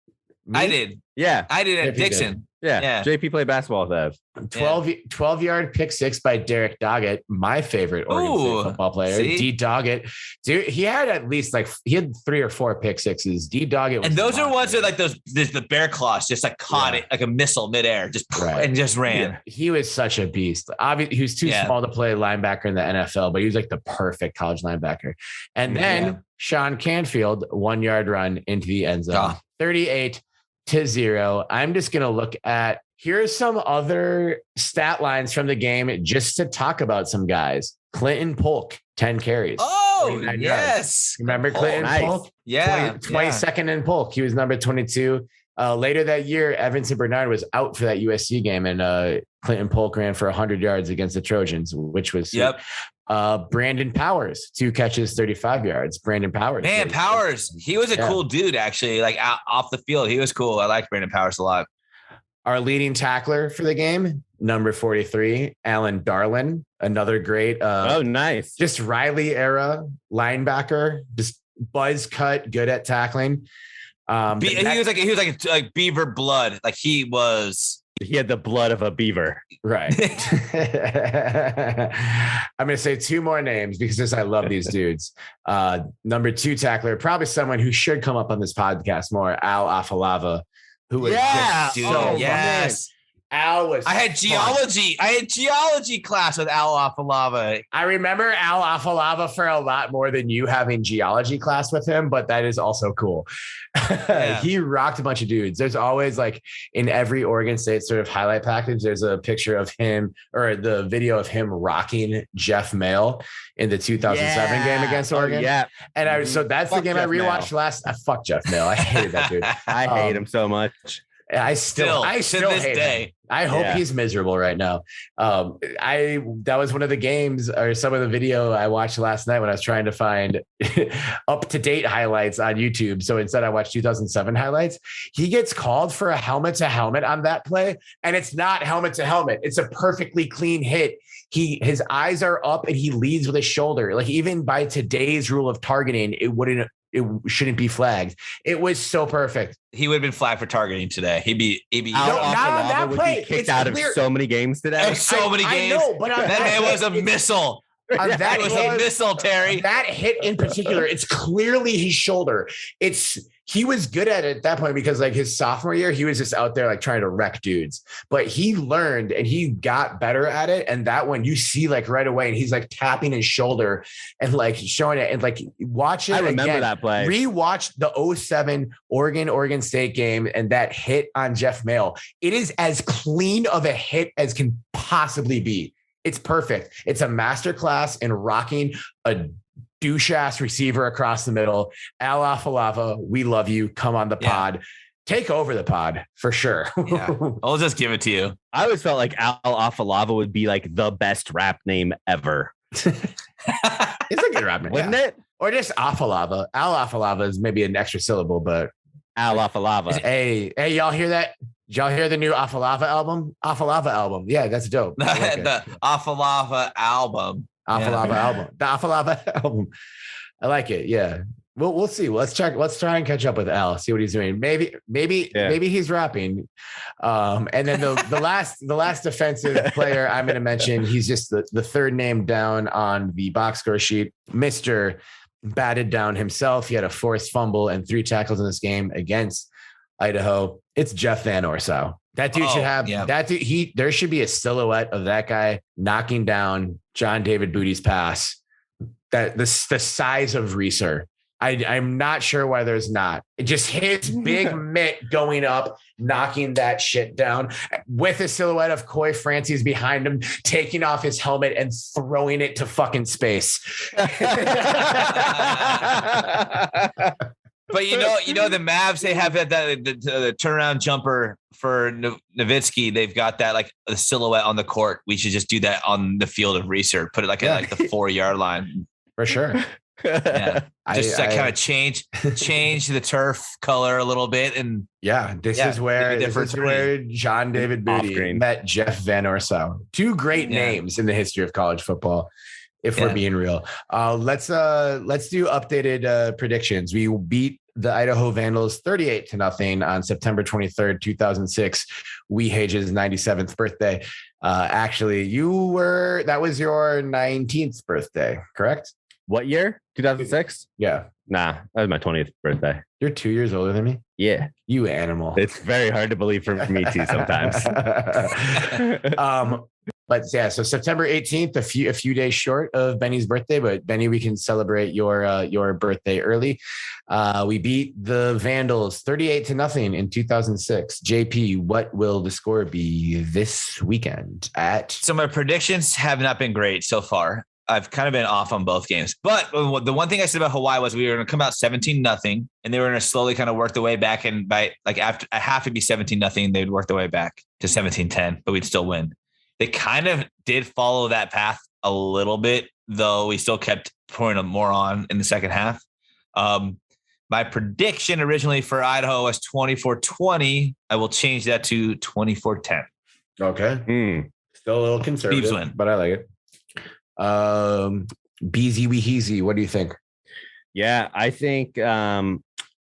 Me? I did. Yeah. I did at Dixon. Yeah. JP played basketball with Ev. 12-yard pick six by Derek Doggett, my favorite Oregon State football player. See? D Doggett. Dude, he had 3 or 4 pick sixes. D Doggett. And those are ones that like the bear claws just like caught it like a missile midair, and just ran. Yeah. He was such a beast. Obviously, he was too small to play linebacker in the NFL, but he was like the perfect college linebacker. And then Sean Canfield, 1-yard run into the end zone. 38-10 0. I'm just going to look at, here's some other stat lines from the game just to talk about some guys. Clinton Polk, 10 carries. Oh, yes. Remember Clinton Polk? Yeah. 22nd in Polk. He was number 22. Later that year, Evanson Bernard was out for that USC game, and Clinton Polk ran for 100 yards against the Trojans, which was Brandon Powers, 2 catches, 35 yards. Brandon Powers. Man, Powers. He was a cool dude, actually, like off the field. He was cool. I liked Brandon Powers a lot. Our leading tackler for the game, number 43, Alan Darlin, another great. Nice. Just Riley era linebacker, just buzz cut, good at tackling. He was like Beaver blood. Like he had the blood of a beaver. Right. I'm going to say 2 more names because I love these dudes. Number 2 tackler, probably someone who should come up on this podcast more, Al Afalava, who was yes. Al was. I had geology class with Al Afalava. I remember Al Afalava for a lot more than you having geology class with him, but that is also cool. Yeah. He rocked a bunch of dudes. There's always, like, in every Oregon State sort of highlight package, there's a picture of him or the video of him rocking Jeff Mail in the 2007 game against Oregon. And so that's the game Jeff I rewatched last. Fuck Jeff Mail. I hated that dude. I hate him so much. I still to this hate day. him. I hope he's miserable right now. That was one of the games or some of the video I watched last night when I was trying to find up-to-date highlights on YouTube. So instead I watched 2007 highlights. He gets called for a helmet to helmet on that play. And it's not helmet to helmet. It's a perfectly clean hit. His eyes are up and he leads with his shoulder. Like, even by today's rule of targeting, it shouldn't be flagged. It was so perfect. He would have been flagged for targeting today. He'd be that play. Kicked out of so many games today. Many games. I know, but that man was a missile. That was a missile, Terry. That hit in particular, it's clearly his shoulder. He was good at it at that point because, like, his sophomore year, he was just out there like trying to wreck dudes. But he learned and he got better at it. And that one you see like right away, and he's like tapping his shoulder and like showing it and like watch it. I remember again. That play. Rewatch the 2007 Oregon State game and that hit on Jeff Mail. It is as clean of a hit as can possibly be. It's perfect. It's a masterclass in rocking a douche-ass receiver across the middle. Al Afalava, we love you. Come on the pod. Take over the pod for sure. I'll just give it to you. I always felt like Al Afalava would be like the best rap name ever. It's a good rap name, wouldn't it? Or just Afalava. Al Afalava is maybe an extra syllable, but Al Afalava. Hey, y'all hear that? Did y'all hear the new Afalava album? Afalava album. Yeah, that's dope. The Afalava album. Afalava album. The Afalava album. I like it. Yeah. We'll see. Let's try and catch up with Al. See what he's doing. Maybe he's rapping. And then the last defensive player I'm going to mention. He's just the third name down on the box score sheet. Mr. Batted down himself. He had a forced fumble and 3 tackles in this game against Idaho. It's Jeff Van Orsow. That dude should have that dude. There should be a silhouette of that guy knocking down John David Booty's pass. That the size of Reeser. I'm not sure why there's not. Just his big mitt going up, knocking that shit down with a silhouette of Coy Francis behind him, taking off his helmet and throwing it to fucking space. But you know the Mavs, they have the turnaround jumper for Nowitzki. They've got that like a silhouette on the court. We should just do that on the field of Reeser. Put it like at the 4-yard line for sure. Yeah, just kind of change the turf color a little bit, and this is where John David Booty met Jeff Van Orsow. 2 great names in the history of college football. If we're being real, let's do updated predictions. We beat the Idaho Vandals 38-0 on September 23rd, 2006. Weehage's 97th birthday. Actually, that was your 19th birthday, correct? What year? 2006? Yeah. Nah, that was my 20th birthday. You're 2 years older than me? Yeah. You animal. It's very hard to believe for me too sometimes. But yeah, so September 18th, a few days short of Benny's birthday, but Benny, we can celebrate your birthday early. We beat the Vandals 38-0 in 2006. JP, what will the score be this weekend at? So my predictions have not been great so far. I've kind of been off on both games, but the one thing I said about Hawaii was we were going to come out 17-0 and they were going to slowly kind of work their way back. And by like after I have to be 17-0, they'd work their way back to 17-10, but we'd still win. They kind of did follow that path a little bit, though we still kept pouring more on in the second half. My prediction originally for Idaho was 24-20. I will change that to 24-10. Okay. Still a little conservative, Beavs win, but I like it. Beezy Weeheezy, what do you think? Yeah, I think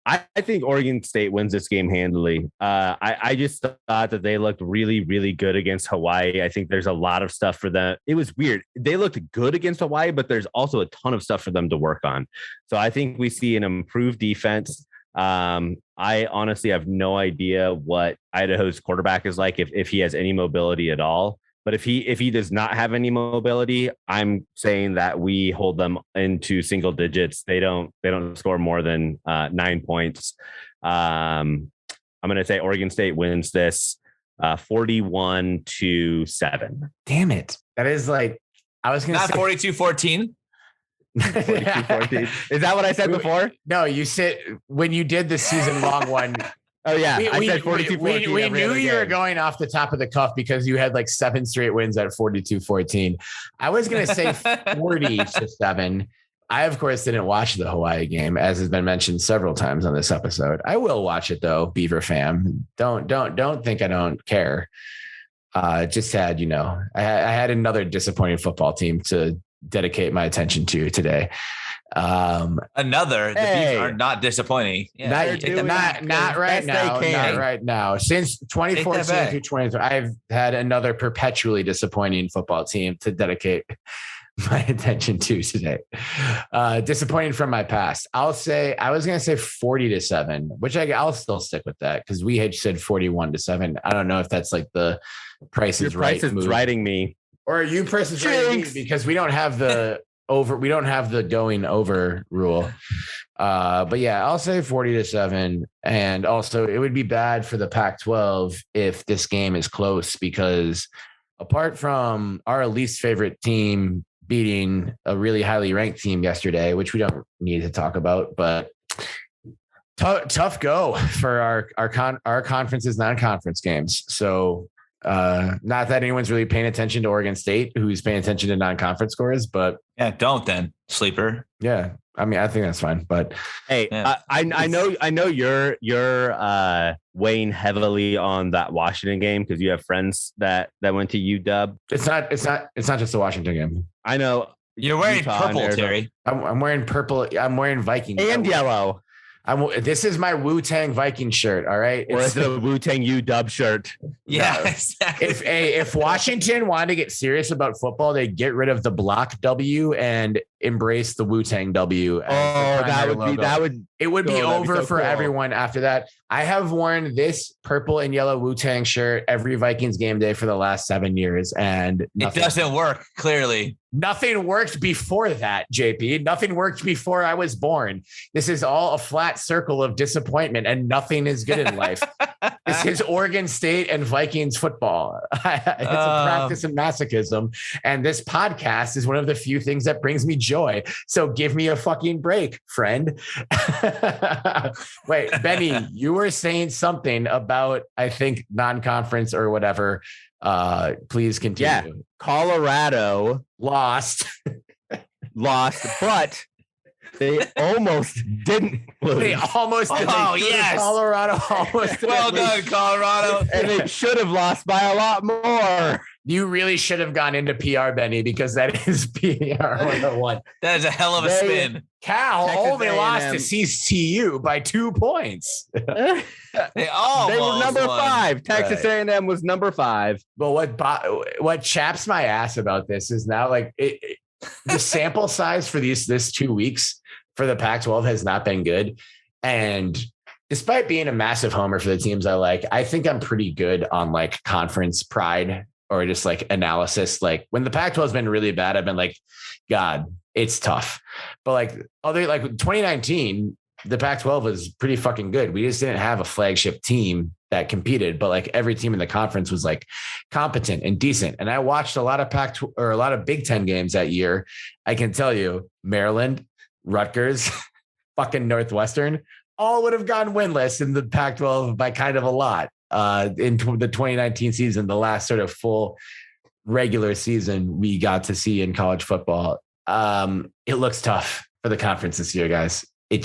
I think Oregon State wins this game handily. I just thought that they looked really, really good against Hawaii. I think there's a lot of stuff for them. It was weird. They looked good against Hawaii, but there's also a ton of stuff for them to work on. So I think we see an improved defense. I honestly have no idea what Idaho's quarterback is like, if he has any mobility at all. But if he does not have any mobility, I'm saying that we hold them into single digits. They don't score more than 9 points. I'm going to say Oregon State wins this 41-7. Damn it. That is like, I was going to say 42-14. 42-14. Is that what I said before? No, you said when you did the season long one. Oh yeah, I said 42-14. We knew you were going off the top of the cuff because you had like 7 straight wins at 42-14. I was going to say 40-7. I, of course, didn't watch the Hawaii game, as has been mentioned several times on this episode. I will watch it though, Beaver fam. Don't think I don't care. Just had, I had another disappointing football team to dedicate my attention to today. The Beavs are not disappointing. Yeah, not right now. Not right now. Since 2014 through 2020, I've had another perpetually disappointing football team to dedicate my attention to today. Disappointing from my past. I was going to say 40-7, which I'll still stick with that because we had said 41-7. I don't know if that's like the Price is Right. Price is writing me, or you Price is Right because we don't have the we don't have the going over rule. But yeah, I'll say 40-7. And also it would be bad for the Pac-12 if this game is close, because apart from our least favorite team beating a really highly ranked team yesterday, which we don't need to talk about, but tough go for our conference's non-conference games. So not that anyone's really paying attention to Oregon State, who's paying attention to non-conference scores, but yeah, don't then, sleeper. Yeah, I mean, I think that's fine. But hey, yeah. I know you're weighing heavily on that Washington game because you have friends that went to UW. It's not just the Washington game. I know you're wearing purple, Terry. I'm wearing purple. I'm wearing Viking and yellow. This is my Wu-Tang Viking shirt. All right. Or it's the Wu-Tang UW shirt. Yeah. No. Exactly. If Washington wanted to get serious about football, they get rid of the block W and embrace the Wu-Tang W. It would be over for everyone after that. I have worn this purple and yellow Wu-Tang shirt every Vikings game day for the last 7 years, and it doesn't work. Clearly, nothing worked before that, JP. Nothing worked before I was born. This is all a flat circle of disappointment, and nothing is good in life. This is Oregon State and Vikings football. It's a practice in masochism, and this podcast is one of the few things that brings me joy. So give me a fucking break, friend. Wait, Benny, you were saying something about, I think, non-conference or whatever. Please continue. Yeah, Colorado lost, but they almost didn't lose. They almost did. Oh, yes. Colorado almost did. Well done, Colorado. And they should have lost by a lot more. You really should have gone into PR, Benny, because that is PR 101. That is a hell of a spin. Cal only lost to CCU by 2 points. They were number 5. Texas A&M was number 5. But what chaps my ass about this is now like the sample size for this 2 weeks for the Pac-12 has not been good. And despite being a massive homer for the teams I like, I think I'm pretty good on like conference pride or just like analysis. Like when the Pac-12 has been really bad, I've been like, God, it's tough. But like 2019, the Pac-12 was pretty fucking good. We just didn't have a flagship team that competed, but like every team in the conference was like competent and decent. And I watched a lot of Big Ten games that year. I can tell you, Maryland, Rutgers, fucking Northwestern, all would have gone winless in the Pac-12 by kind of a lot in the 2019 season, the last sort of full regular season we got to see in college football. It looks tough for the conference this year, guys. It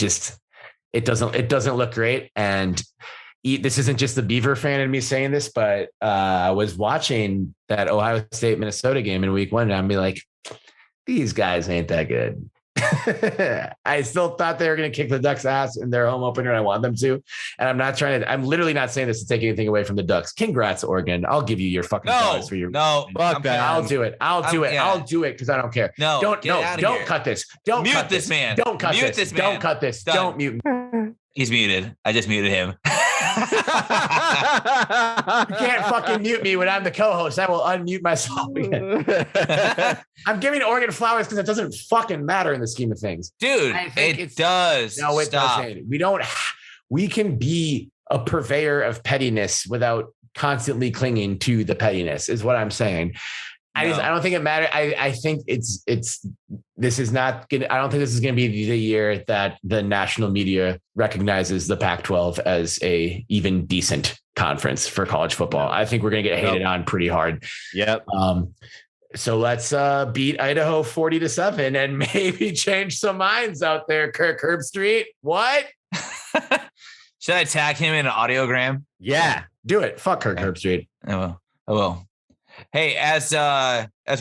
doesn't look great. And this isn't just the Beaver fan in me saying this, but I was watching that Ohio State Minnesota game in week 1, and I'd be like, these guys ain't that good. I still thought they were going to kick the Ducks' ass in their home opener, and I want them to. And I'm literally not saying this to take anything away from the Ducks. Congrats, Oregon. I'll give you your fucking dollars for your. Fuck that. I'll do it. I'll do it because I don't care. Don't cut this. Don't mute cut this man. Don't cut mute this. Man. Don't cut this. Done. Don't mute me. He's muted. I just muted him. You can't fucking mute me when I'm the co-host. I will unmute myself again. I'm giving Oregon flowers because it doesn't fucking matter in the scheme of things. Dude, it does. No, it doesn't. We can be a purveyor of pettiness without constantly clinging to the pettiness is what I'm saying. I don't think it matters. I think this is not going to, I don't think this is going to be the year that the national media recognizes the Pac-12 as a even decent conference for college football. I think we're going to get hated on pretty hard. Yep. So let's beat Idaho 40-7 and maybe change some minds out there. Kirk Herbstreit. What? Should I tag him in an audiogram? Yeah, do it. Fuck Kirk Herbstreit. I will. Hey, as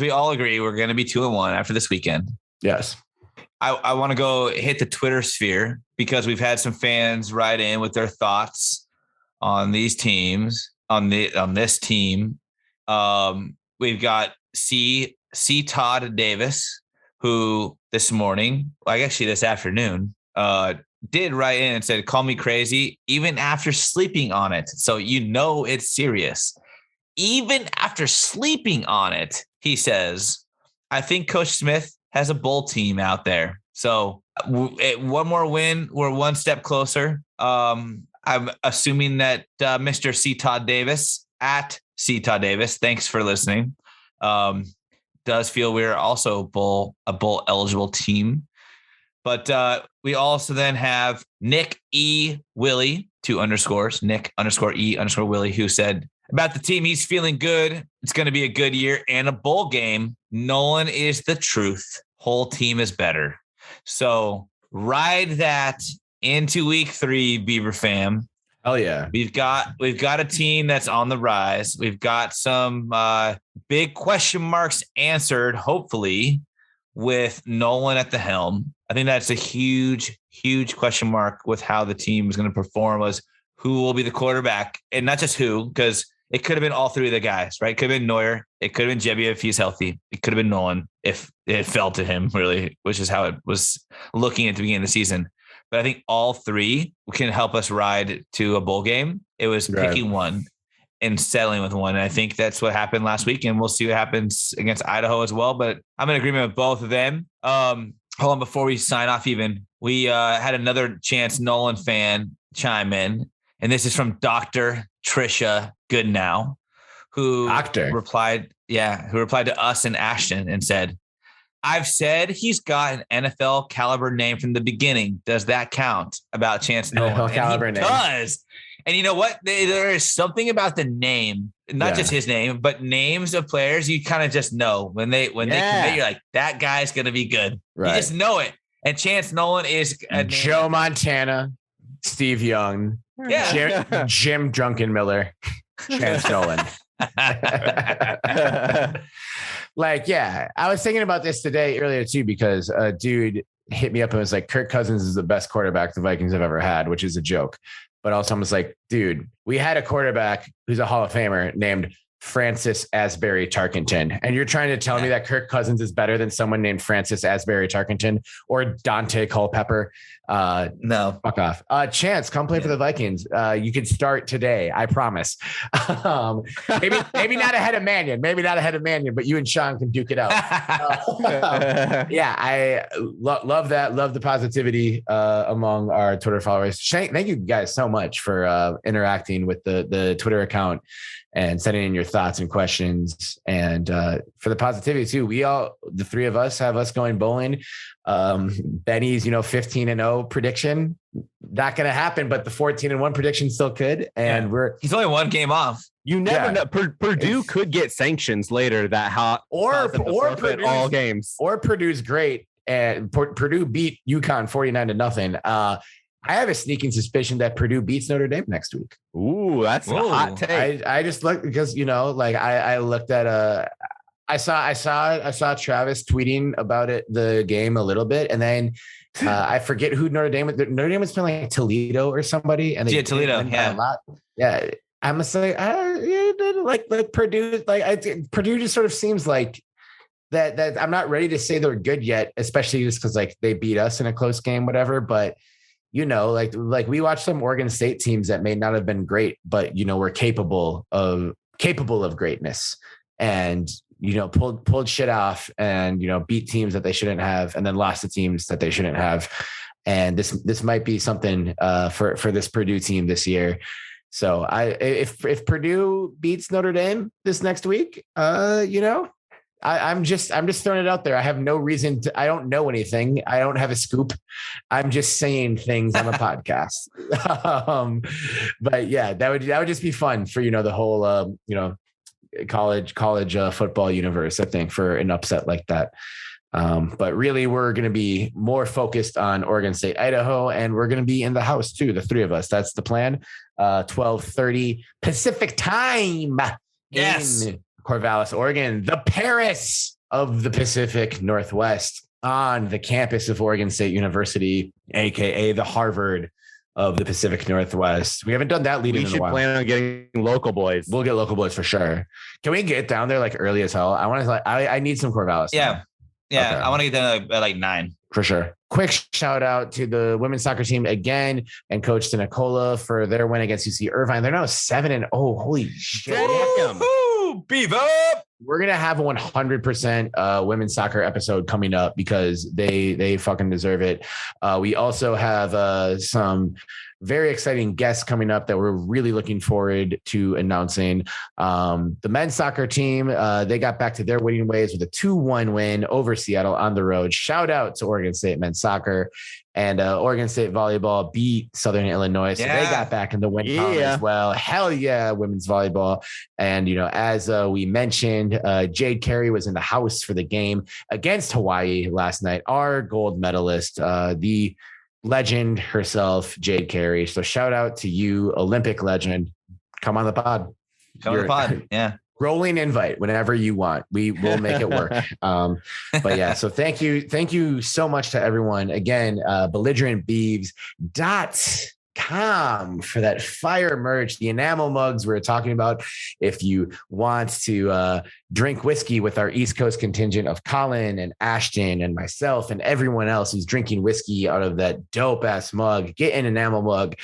we all agree, we're going to be 2-1 after this weekend. Yes. I want to go hit the Twitter sphere because we've had some fans write in with their thoughts on these teams, on this team. We've got C. Todd Davis, who this morning, actually this afternoon, did write in and said, "Call me crazy, even after sleeping on it." So it's serious. Even after sleeping on it, he says, "I think Coach Smith has a bowl team out there." So one more win, we're one step closer. I'm assuming that Mr. C. Todd Davis at C. Todd Davis, thanks for listening, does feel we're also a bowl eligible team. But we also then have Nick E. Willie, 2 underscores, Nick _E_ Willie, who said, about the team, he's feeling good. It's going to be a good year and a bowl game. Nolan is the truth. Whole team is better. So ride that into week 3, Beaver fam. Hell yeah. We've got a team that's on the rise. We've got some big question marks answered, hopefully, with Nolan at the helm. I think that's a huge, huge question mark with how the team is going to perform, was who will be the quarterback, and not just who, because it could have been all 3 of the guys, right? It could have been Neuer. It could have been Jebbia if he's healthy. It could have been Nolan if it fell to him, really, which is how it was looking at the beginning of the season. But I think all 3 can help us ride to a bowl game. It was picking one and settling with one. And I think that's what happened last week. And we'll see what happens against Idaho as well. But I'm in agreement with both of them. Hold on, before we sign off even, we had another Chance Nolan fan chime in. And this is from Dr. Trisha Goodnow, who replied to us in Ashtyn and said, "I've said he's got an NFL caliber name from the beginning. Does that count?" About Chance Nolan. NFL caliber name. Does. And you know what? There is something about the name, not just his name, but names of players. You kind of just know when they commit, you're like, that guy's going to be good. Right. You just know it. And Chance Nolan is Joe Montana, Steve Young, Jim Drunkenmiller, Chance Nolan. I was thinking about this earlier too, because a dude hit me up and was like, Kirk Cousins is the best quarterback the Vikings have ever had, which is a joke. But also I was like, dude, we had a quarterback who's a Hall of Famer named Francis Asbury Tarkenton. And you're trying to tell me that Kirk Cousins is better than someone named Francis Asbury Tarkenton or Dante Culpepper. No. Fuck off. Chance, come play for the Vikings. You can start today. I promise. Maybe not ahead of Mannion, but you and Sean can duke it out. Yeah, I love that. Love the positivity among our Twitter followers. Thank you guys so much for interacting with the Twitter account and sending in your thoughts and questions, and for the positivity too. The three of us have us going bowling. Benny's 15-0 prediction, not going to happen, but the 14-1 prediction still could. And he's only one game off. You never know. Purdue could get sanctions later that or Purdue all games, or Purdue's great, and Purdue beat UConn 49-0. I have a sneaking suspicion that Purdue beats Notre Dame next week. Ooh, that's a hot take. I just looked because I looked at I saw Travis tweeting about the game a little bit, and then I forget who Notre Dame was playing, like Toledo or somebody, and they Toledo, a lot. Yeah, I must say, like Purdue, Purdue just sort of seems like that. I'm not ready to say they're good yet, especially just because they beat us in a close game, whatever. But we watched some Oregon State teams that may not have been great, but were capable of greatness, and pulled shit off, and beat teams that they shouldn't have, and then lost to teams that they shouldn't have. And this might be something for this Purdue team this year. So if Purdue beats Notre Dame this next week, I'm just throwing it out there. I have no reason I don't know anything. I don't have a scoop. I'm just saying things on a podcast. But yeah, that would just be fun for, the whole, college football universe, I think, for an upset like that. But really, we're going to be more focused on Oregon State, Idaho, and we're going to be in the house too. The three of us. That's the plan. 12:30 Pacific time. Yes. In Corvallis, Oregon, the Paris of the Pacific Northwest, on the campus of Oregon State University, aka the Harvard of the Pacific Northwest. We haven't done that leading in a while. We should plan on getting local boys. We'll get local boys for sure. Can we get down there early as hell? I need some Corvallis. Yeah. Yeah. Okay. I want to get down at 9. For sure. Quick shout out to the women's soccer team again and Coach Sinacola for their win against UC Irvine. They're now 7-0. Holy shit. Beef up. We're going to have a 100% women's soccer episode coming up because they fucking deserve it. We also have some very exciting guests coming up that we're really looking forward to announcing. The men's soccer team, they got back to their winning ways with a 2-1 win over Seattle on the road. Shout out to Oregon State men's soccer. And Oregon State volleyball beat Southern Illinois. So they got back in the win column as well. Hell yeah, women's volleyball. And, as we mentioned, Jade Carey was in the house for the game against Hawaii last night. Our gold medalist, the legend herself, Jade Carey. So shout out to you, Olympic legend. Come on the pod. Yeah. Rolling invite whenever you want. We will make it work. But yeah, so thank you so much to everyone. Again, belligerentbeavs.com for that fire merch, the enamel mugs we were talking about. If you want to drink whiskey with our East Coast contingent of Colin and Ashtyn and myself and everyone else who's drinking whiskey out of that dope ass mug, get an enamel mug.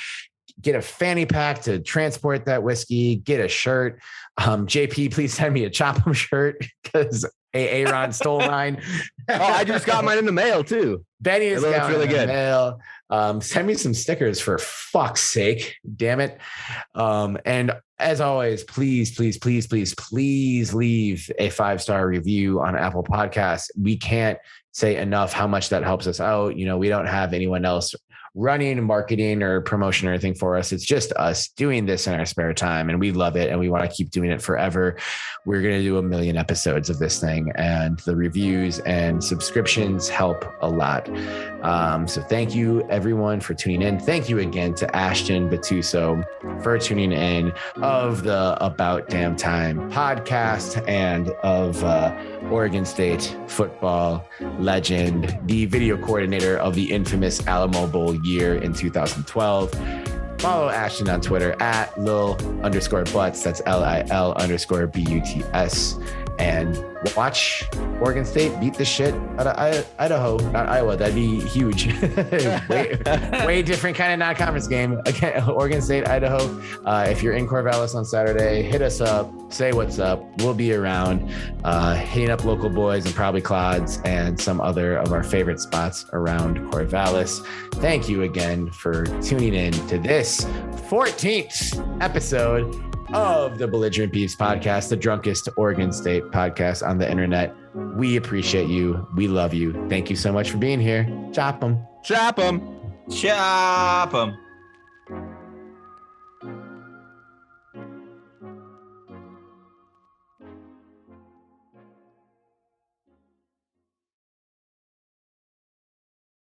Get a fanny pack to transport that whiskey, get a shirt. JP, please send me a Chop 'em shirt because Aaron stole mine. I just got mine in the mail too. Benny is really good. Mail. Send me some stickers for fuck's sake. Damn it. And as always, please leave a 5-star review on Apple Podcasts. We can't say enough how much that helps us out. We don't have anyone else running marketing or promotion or anything for us. It's just us doing this in our spare time, and we love it and we want to keep doing it forever. We're going to do 1 million episodes of this thing, and the reviews and subscriptions help a lot. So thank you everyone for tuning in. Thank you again to Ashtyn Butuso for tuning in of the About Damn Time podcast and of Oregon State football legend, the video coordinator of the infamous Alamo Bowl year in 2012. Follow Ashtyn on Twitter at Lil_Butts. That's LIL_BUTS. and watch Oregon State beat the shit out of Idaho, not Iowa. That'd be huge. way different kind of non-conference game. Again, Oregon State, Idaho. If you're in Corvallis on Saturday, hit us up, say what's up. We'll be around, hitting up local boys and probably Clods and some other of our favorite spots around Corvallis. Thank you again for tuning in to this 14th episode of the Belligerent Beavs Podcast, the drunkest Oregon State podcast on the internet. We appreciate you. We love you. Thank you so much for being here. Chop 'em. Chop 'em. Chop 'em.